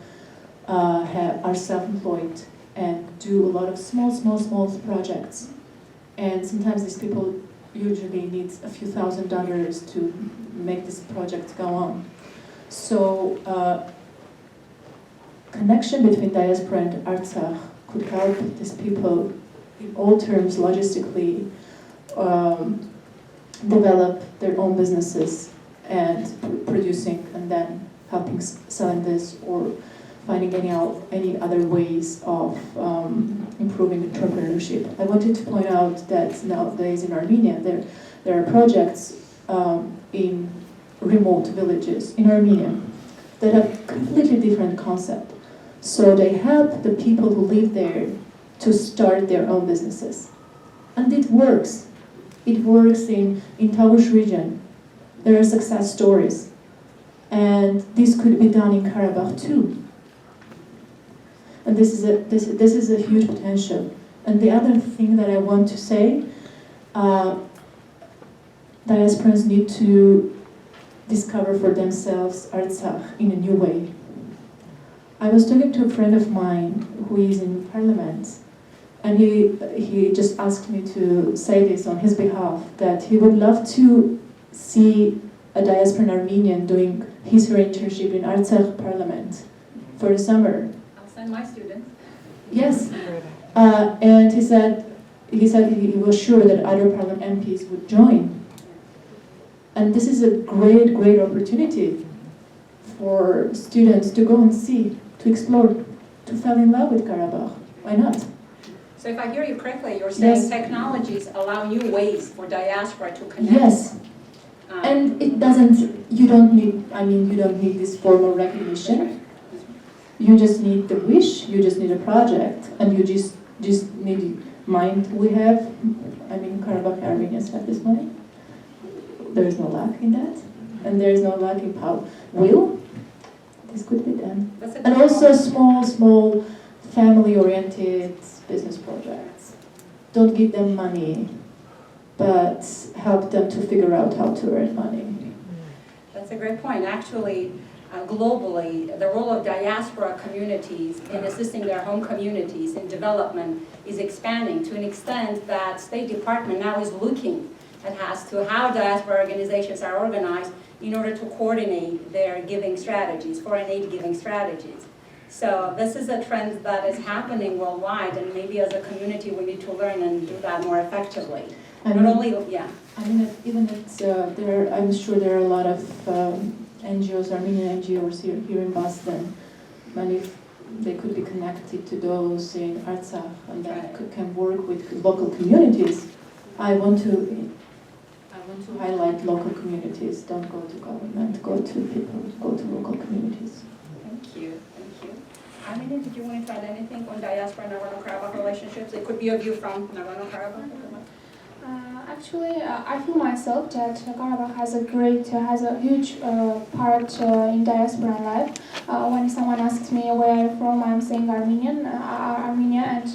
are self-employed and do a lot of small projects. And sometimes these people usually need a few $1,000s to make this project go on. So connection between diaspora and Artsakh could help these people in all terms logistically develop their own businesses and producing, and then helping selling this, or finding any other ways of improving entrepreneurship. I wanted to point out that nowadays in Armenia there are projects in remote villages in Armenia that have completely different concept. So they help the people who live there to start their own businesses. And it works. It works in Tavush region. There are success stories. And this could be done in Karabakh too. And this is a huge potential. And the other thing that I want to say, diasporans need to discover for themselves Artsakh in a new way. I was talking to a friend of mine who is in parliament, and he just asked me to say this on his behalf, that he would love to see a diasporan Armenian doing his or her internship in Artsakh parliament for the summer. I'll send my students. Yes, and he said he was sure that other parliament MPs would join. And this is a great opportunity for students to go and see, to explore, to fall in love with Karabakh. Why not? So if I hear you correctly, you're saying Yes. technologies allow new ways for diaspora to connect. Yes, and you don't need this formal recognition. You just need the wish, you just need a project, and you just need mind. We have, Karabakh Armenians have this money. There is no lack in that, and there is no lack in power. Will, this could be done. And also small family-oriented business projects. Don't give them money, but help them to figure out how to earn money. That's a great point. Actually, globally, the role of diaspora communities in assisting their home communities in development is expanding to an extent that State Department now is looking as to how diaspora organizations are organized in order to coordinate their giving strategies, foreign aid giving strategies. So this is a trend that is happening worldwide, and maybe as a community we need to learn and do that more effectively. I'm sure there are a lot of NGOs, Armenian NGOs here in Boston. They could be connected to those in Artsakh, and that can work with local communities. I want to highlight local communities. Don't go to government. Go to people. Go to local communities. Thank you. Armine, did you want to add anything on diaspora and Nagorno-Karabakh relationships? It could be a view from Nagorno-Karabakh. Actually, I feel myself that Karabakh has a huge part in diaspora life. When someone asks me where I'm from, I'm saying Armenia, and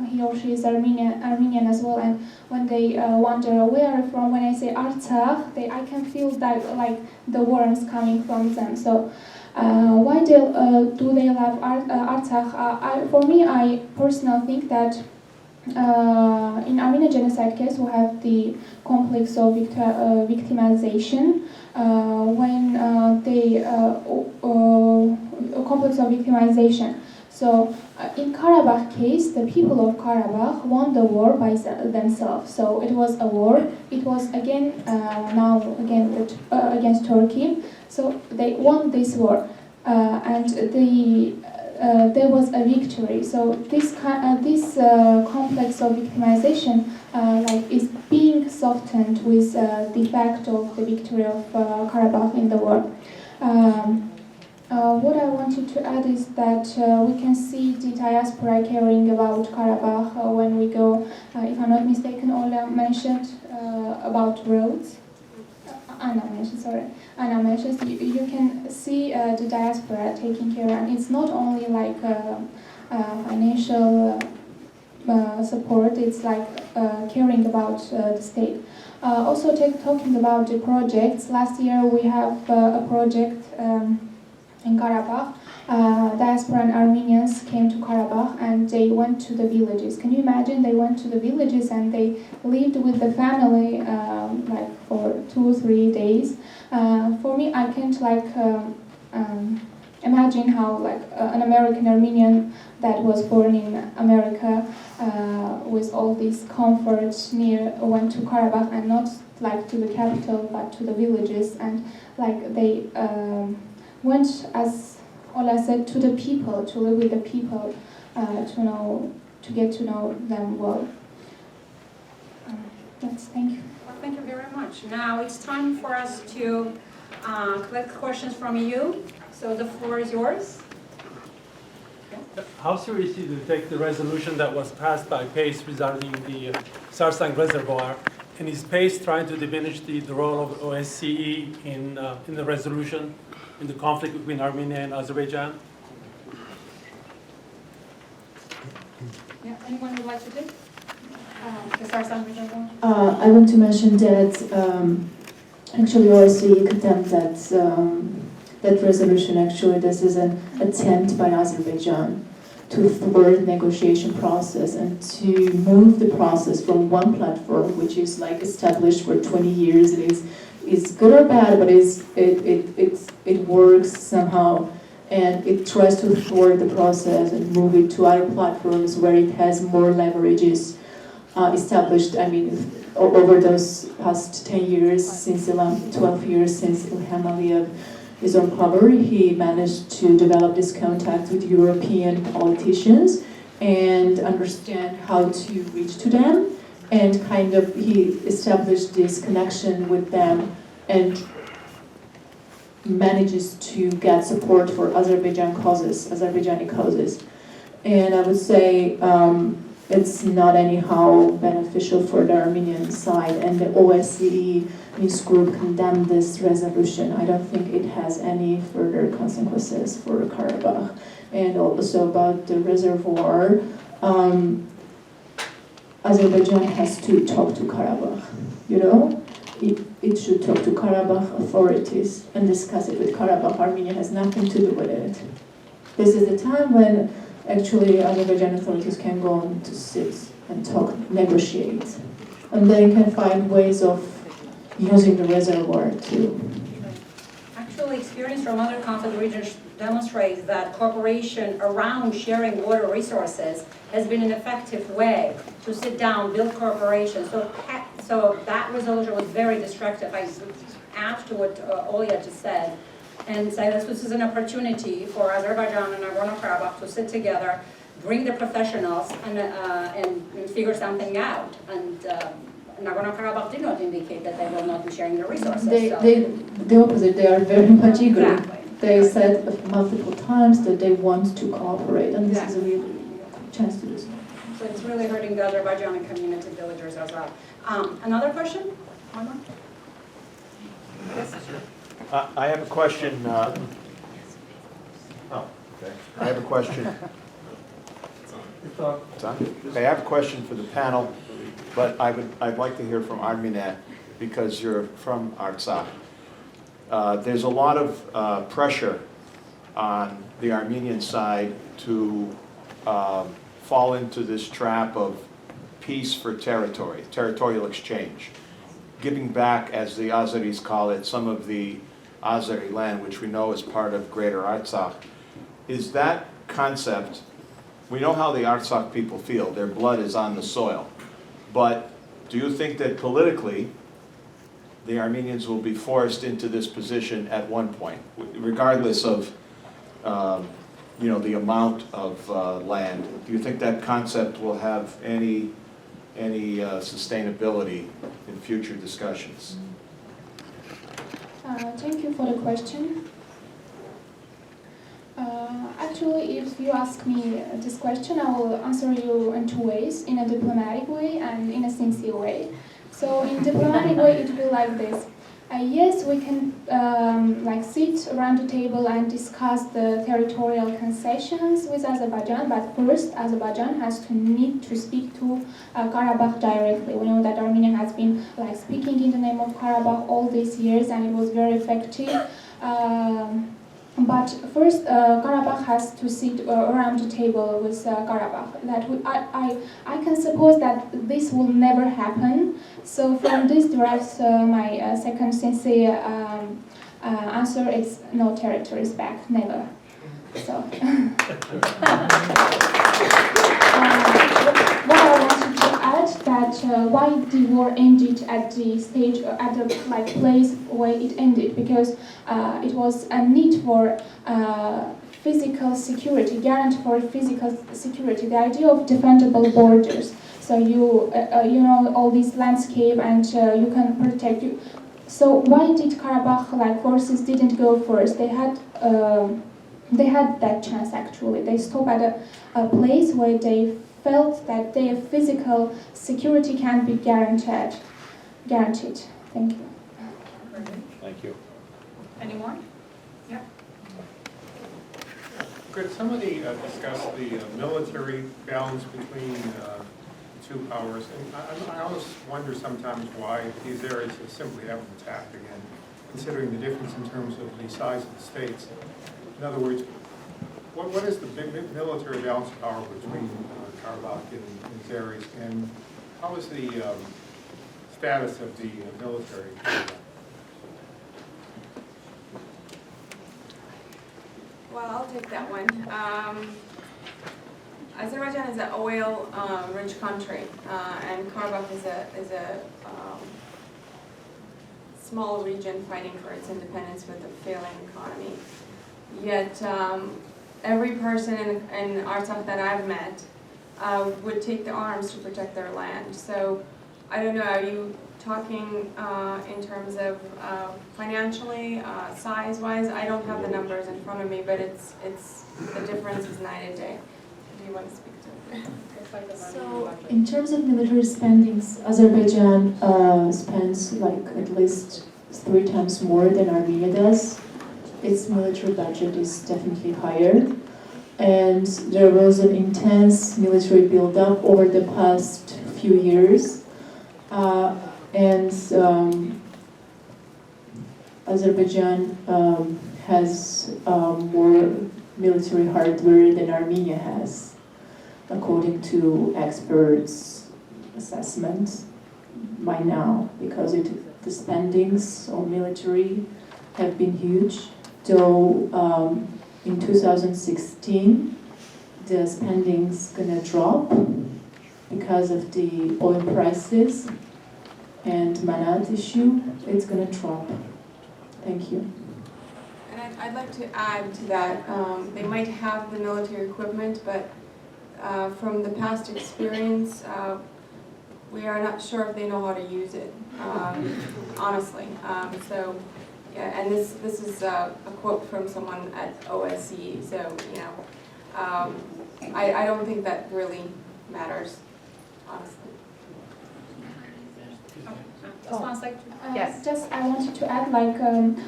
he or she is Armenian as well. And when they wonder where I'm from, when I say Artsakh, I can feel that like the warmth coming from them. So Why do they love Artsakh? For me, I personally think that in Armenian genocide case, we have the complex of victimization. When they complex of victimization. So in Karabakh case, the people of Karabakh won the war by themselves. So it was a war. It was again against Turkey. So they won this war, and there was a victory. So this complex of victimization is being softened with the fact of the victory of Karabakh in the war. What I wanted to add is that we can see the diaspora caring about Karabakh when we go, if I'm not mistaken, Olya mentioned about roads. Anna mentions, you can see the diaspora taking care, and it's not only like financial support, it's like caring about the state. Also talking about the projects, last year we have a project in Karabakh. Diaspora and Armenians came to Karabakh and they went to the villages. Can you imagine? They went to the villages and they lived with the family for 2 or 3 days. For me, I can't imagine how an American Armenian that was born in America with all these comforts went to Karabakh and not to the capital but to the villages, and they went, as Olya said, to the people, to live with the people, to get to know them well. Thank you. Well, thank you very much. Now it's time for us to collect questions from you. So the floor is yours. How seriously do you take the resolution that was passed by PACE regarding the Sarsang Reservoir? And is PACE trying to diminish the role of OSCE in the resolution in the conflict between Armenia and Azerbaijan? Yeah, anyone would like to take? The Sarsang Reservoir? I want to mention that actually OSCE condemned that resolution. Actually, this is an attempt by Azerbaijan to thwart the negotiation process and to move the process from one platform, which is established for 20 years. It is good or bad, but it works somehow, and it tries to thwart the process and move it to other platforms where it has more leverages established. I mean, over those past 10 years, since 12 years since Ilham Aliyev is on power, he managed to develop this contact with European politicians and understand how to reach to them, and he established this connection with them and manages to get support for Azerbaijani causes. And I would say it's not anyhow beneficial for the Armenian side, and the OSCE Minsk group condemned this resolution. I don't think it has any further consequences for Karabakh. And also about the reservoir, Azerbaijan has to talk to Karabakh, It should talk to Karabakh authorities and discuss it with Karabakh. Armenia has nothing to do with it. This is the time when actually Azerbaijan authorities can go on to sit and talk, negotiate, and they can find ways of using the reservoir too. Actually, experience from other conflict regions demonstrates that cooperation around sharing water resources has been an effective way to sit down, build cooperation. So that resolution was very destructive. I add to what Olya just said, and say that this is an opportunity for Azerbaijan and Nagorno-Karabakh to sit together, bring the professionals, and figure something out. And Nagorno-Karabakh did not indicate that they will not be sharing the resources. The opposite, they are very much eager. Exactly. They said multiple times that they want to cooperate, and this is a really chance to do so. So it's really hurting the Azerbaijani community villagers as well. Another question? One more? Yes. I have a question. I have a question. I have a question for the panel, but I'd like to hear from Armine because you're from Artsakh. There's a lot of pressure on the Armenian side to fall into this trap of peace for territory, territorial exchange, giving back, as the Azeris call it, some of the Azeri land, which we know is part of Greater Artsakh. Is that concept, we know how the Artsakh people feel, their blood is on the soil, but do you think that politically the Armenians will be forced into this position at one point, regardless of the amount of land? Do you think that concept will have any sustainability in future discussions? Thank you for the question. Actually, if you ask me this question, I will answer you in two ways, in a diplomatic way and in a sincere way. So in diplomatic way, it will be like this. Yes, we can sit around the table and discuss the territorial concessions with Azerbaijan, but first Azerbaijan has to need to speak to Karabakh directly. We know that Armenia has been speaking in the name of Karabakh all these years, and it was very effective. But first, Karabakh has to sit around the table with Karabakh. I can suppose that this will never happen. So from this derives my second sincere answer is no territories back, never. So what I wanted to add that why the war ended at the stage at the place where it ended, because it was a need for physical security, guarantee for physical security, the idea of defendable borders. So you know all this landscape and you can protect you. So why did Karabakh forces didn't go first? They had that chance actually. They stopped at a place where they felt that their physical security can be guaranteed. Thank you. Thank you. Any more? Yeah. Could somebody discuss the military balance between two powers? And I always wonder sometimes why these areas simply haven't attacked again, considering the difference in terms of the size of the states. In other words, what is the military balance of power between Karabakh and Azeris, and how is the status of the military? Well, I'll take that one. Azerbaijan is an oil-rich country, and Karabakh is a small region fighting for its independence with a failing economy. Yet every person in Artsakh that I've met would take the arms to protect their land. So I don't know, are you talking in terms of financially, size-wise? I don't have the numbers in front of me, but it's the difference is night and day. Do you want to speak to it? So, in terms of military spendings, Azerbaijan spends at least 3 times more than Armenia does. Its military budget is definitely higher. And there was an intense military buildup over the past few years. Azerbaijan has more military hardware than Armenia has, according to experts' assessment by now, because the spendings on military have been huge. Though in 2016, the spending's gonna drop because of the oil prices and manat issue. It's gonna drop. Thank you. And I'd like to add to that, they might have the military equipment, but from the past experience, we are not sure if they know how to use it, honestly. So, yeah, and this is a quote from someone at OSCE, so, I don't think that really matters, honestly. Yes. Just I wanted to add, when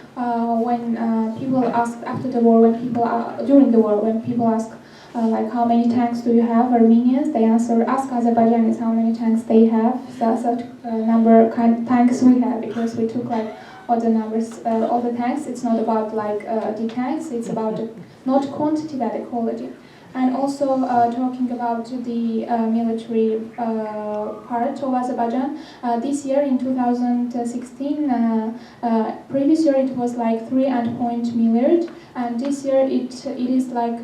people ask after the war, during the war, when people ask, how many tanks do you have, Armenians, they ask Azerbaijanis how many tanks they have, such number of tanks we have, because we took all the numbers, all the tanks. It's not about the tanks, it's about not quantity but quality. And also talking about the military part of Azerbaijan, this year in 2016, previous year it was like 3.1 million, and this year it is like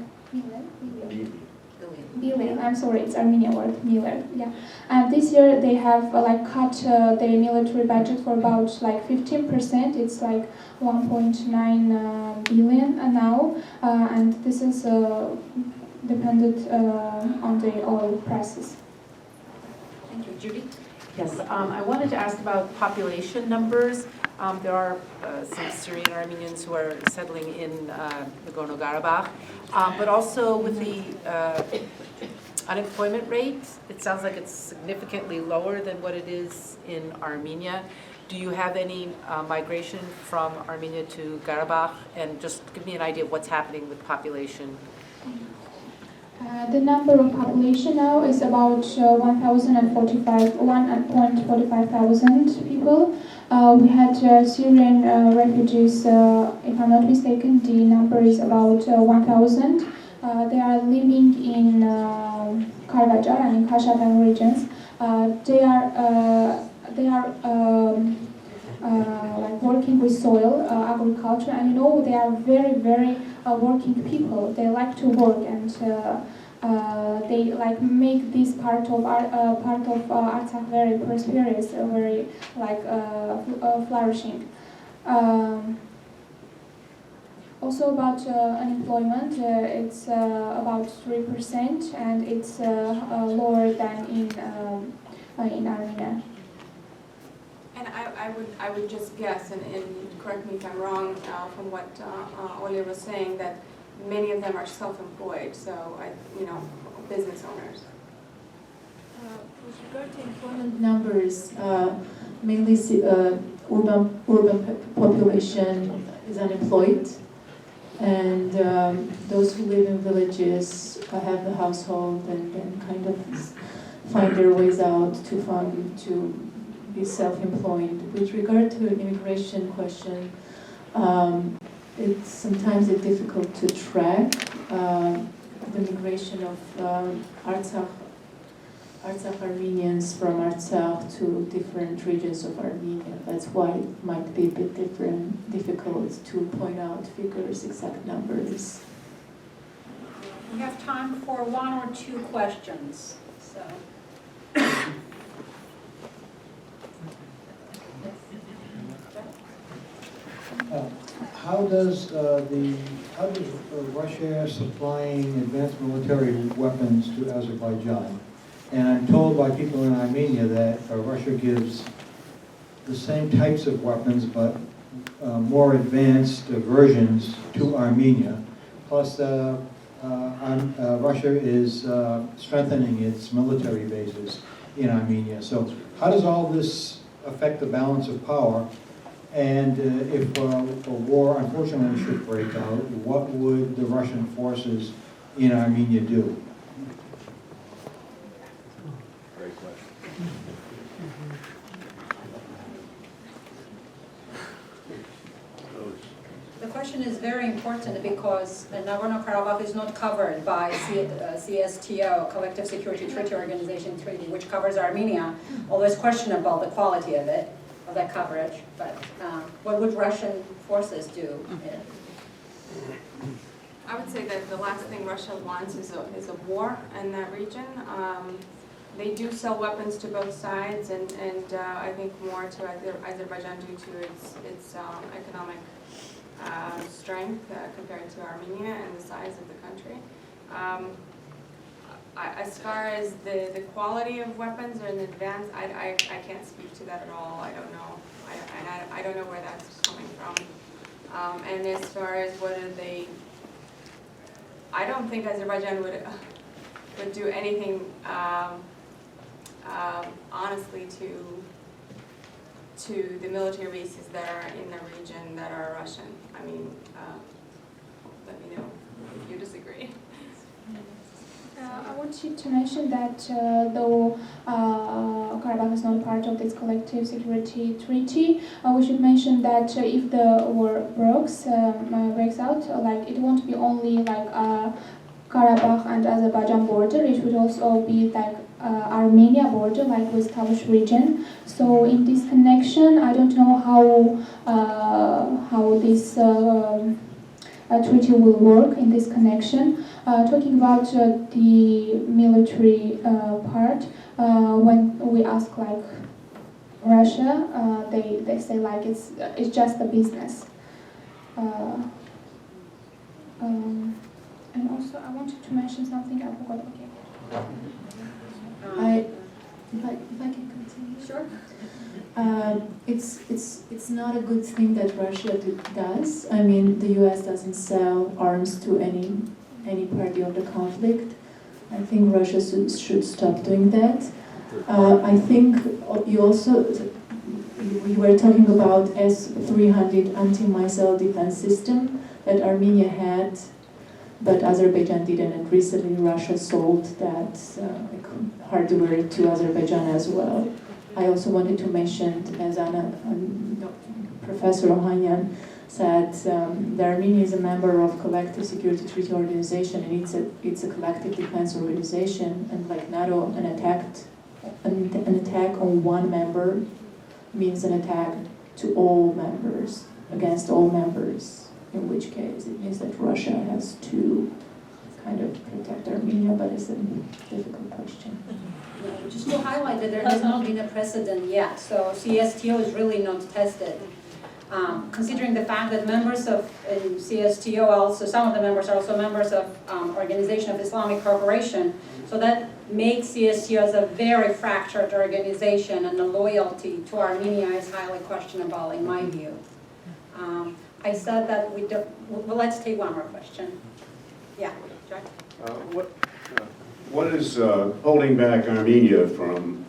billion. I'm sorry, it's Armenian word, million. Yeah, and this year they have like cut the military budget for about like 15%. It's like 1.9 billion now, and this is dependent on the oil prices. Thank you, Judy. Yes, I wanted to ask about population numbers. There are some Syrian Armenians who are settling in Nagorno-Karabakh, but also with the unemployment rate, it sounds like it's significantly lower than what it is in Armenia. Do you have any migration from Armenia to Karabakh? And just give me an idea of what's happening with population. The number of population now is about 1.45 thousand people. We had Syrian refugees, if I'm not mistaken, the number is about 1,000. They are living in Karvajar and in Kashagan regions. They are like working with soil, agriculture, and they are very, very working people. They like to work, and they like make this part of Artsakh very prosperous, very like flourishing. Also about unemployment, it's about 3%, and it's lower than in Armenia. And I would just guess, and correct me if I'm wrong, from what Olya was saying, that many of them are self-employed, so business owners. With regard to employment numbers, mainly urban population is unemployed, and those who live in villages have the household and kind of find their ways out to be self-employed. With regard to an immigration question, it's sometimes difficult to track the migration of Artsakh Armenians from Artsakh to different regions of Armenia. That's why it might be a bit difficult to point out figures, exact numbers. We have time for one or two questions. So. How does Russia supplying advanced military weapons to Azerbaijan? And I'm told by people in Armenia that Russia gives the same types of weapons, but more advanced versions to Armenia. Plus, Russia is strengthening its military bases in Armenia. So how does all this affect the balance of power? And if a war unfortunately should break out, what would the Russian forces in Armenia do? Great question. The question is very important because Nagorno-Karabakh is not covered by CSTO, Collective Security Treaty Organization Treaty, which covers Armenia, although it's questionable the quality of it, of that coverage. But what would Russian forces do? I would say that the last thing Russia wants is a war in that region. They do sell weapons to both sides, and I think more to Azerbaijan due to its economic strength compared to Armenia and the size of the country. As far as the quality of weapons or in advance, I can't speak to that at all. I don't know. I don't know where that's coming from. And as far as whether I don't think Azerbaijan would do anything honestly to the military bases that are in the region that are Russian. I mean, let me know if you disagree. I wanted to mention that though Karabakh is not part of this collective security treaty, we should mention that if the war breaks out, like it won't be only like Karabakh and Azerbaijan border, it would also be like Armenia border, like with Tavush region. So in this connection, I don't know how this treaty will work in this connection. Talking about the military part, when we ask like Russia, they say like it's just a business. And also I wanted to mention something I forgot. Okay. If I can continue. Sure. It's not a good thing that Russia does. I mean, the U.S. doesn't sell arms to any party of the conflict. I think Russia should stop doing that. I think you were talking about S-300 anti-missile defense system that Armenia had, but Azerbaijan didn't, and recently Russia sold that hardware to Azerbaijan as well. I also wanted to mention, as Professor Ohanyan said, the Armenia is a member of Collective Security Treaty Organization, and it's a collective defense organization, and like NATO, an attack on one member means an attack to all members, against all members, in which case it means that Russia has to kind of protect Armenia, but it's a difficult question. Just to highlight that there has not been a precedent yet, so CSTO is really not tested. Considering the fact that members of CSTO also, some of the members are also members of Organization of Islamic Cooperation, so that makes CSTO as a very fractured organization, and the loyalty to Armenia is highly questionable in my view. I said that we don't, well, let's take one more question. Yeah, Jack? What is holding back Armenia from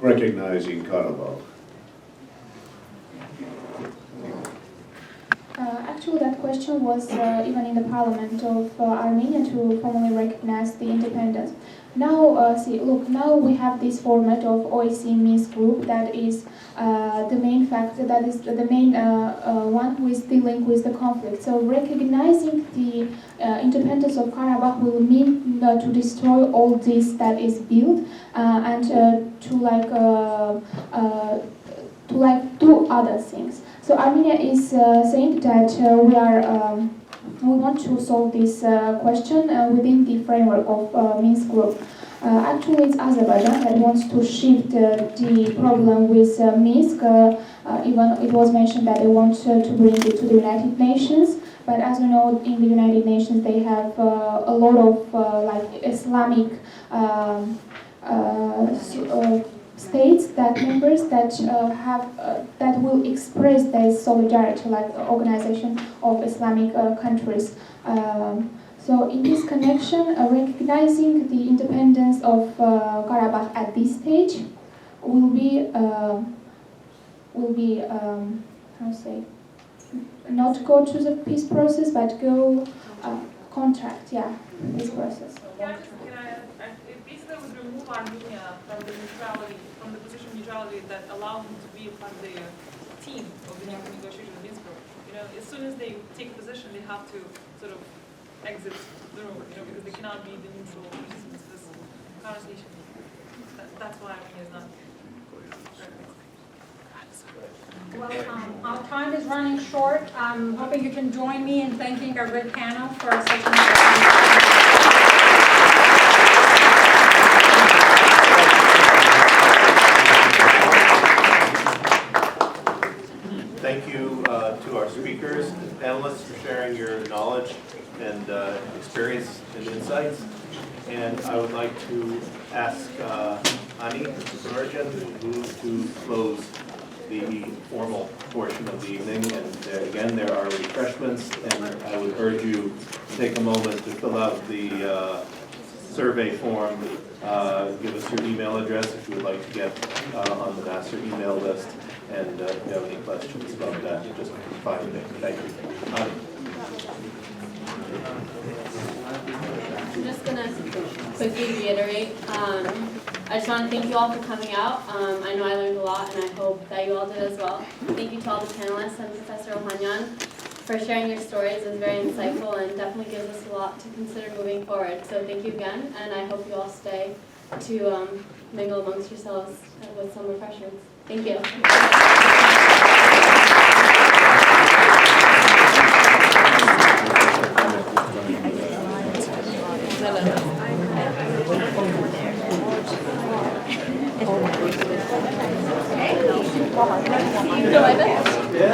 recognizing Karabakh? Actually, that question was even in the parliament of Armenia to formally recognize the independence. Now, now we have this format of OSCE Minsk group that is the main factor, that is the main one who is dealing with the conflict. So recognizing the independence of Karabakh will mean to destroy all this that is built and to do other things. So Armenia is saying that we want to solve this question within the framework of Minsk group. Actually, it's Azerbaijan that wants to shift the problem with Minsk. Even it was mentioned that they want to bring it to the United Nations. But as we know, in the United Nations, they have a lot of Islamic states, that members that that will express their solidarity, like Organization of Islamic Countries. So in this connection, recognizing the independence of Karabakh at this stage will be how to say, not go to the peace process, but go contract, peace process. Can I it basically would remove Armenia from the neutrality, from the position of neutrality that allows them to be a part of the team of the negotiation of Minsk group. As soon as they take a position, they have to sort of exit the room, because they cannot be the neutral participants in this conversation. That's why Armenia is not. Well, our time is running short. I'm hoping you can join me in thanking our great panel for such an Thank you to our speakers and panelists for sharing your knowledge and experience and insights. And I would like to ask Ani Samarjan to close the formal portion of the evening. And again, there are refreshments, and I would urge you to take a moment to fill out the survey form. Give us your email address if you would like to get on the NAASR email list. And if you have any questions about that, just find me. Thank you. I'm just going to quickly reiterate. I just want to thank you all for coming out. I know I learned a lot, and I hope that you all did as well. Thank you to all the panelists and Professor Ohanyan for sharing your stories. It was very insightful and definitely gives us a lot to consider moving forward. So thank you again, and I hope you all stay to mingle amongst yourselves with some refreshments. Thank you.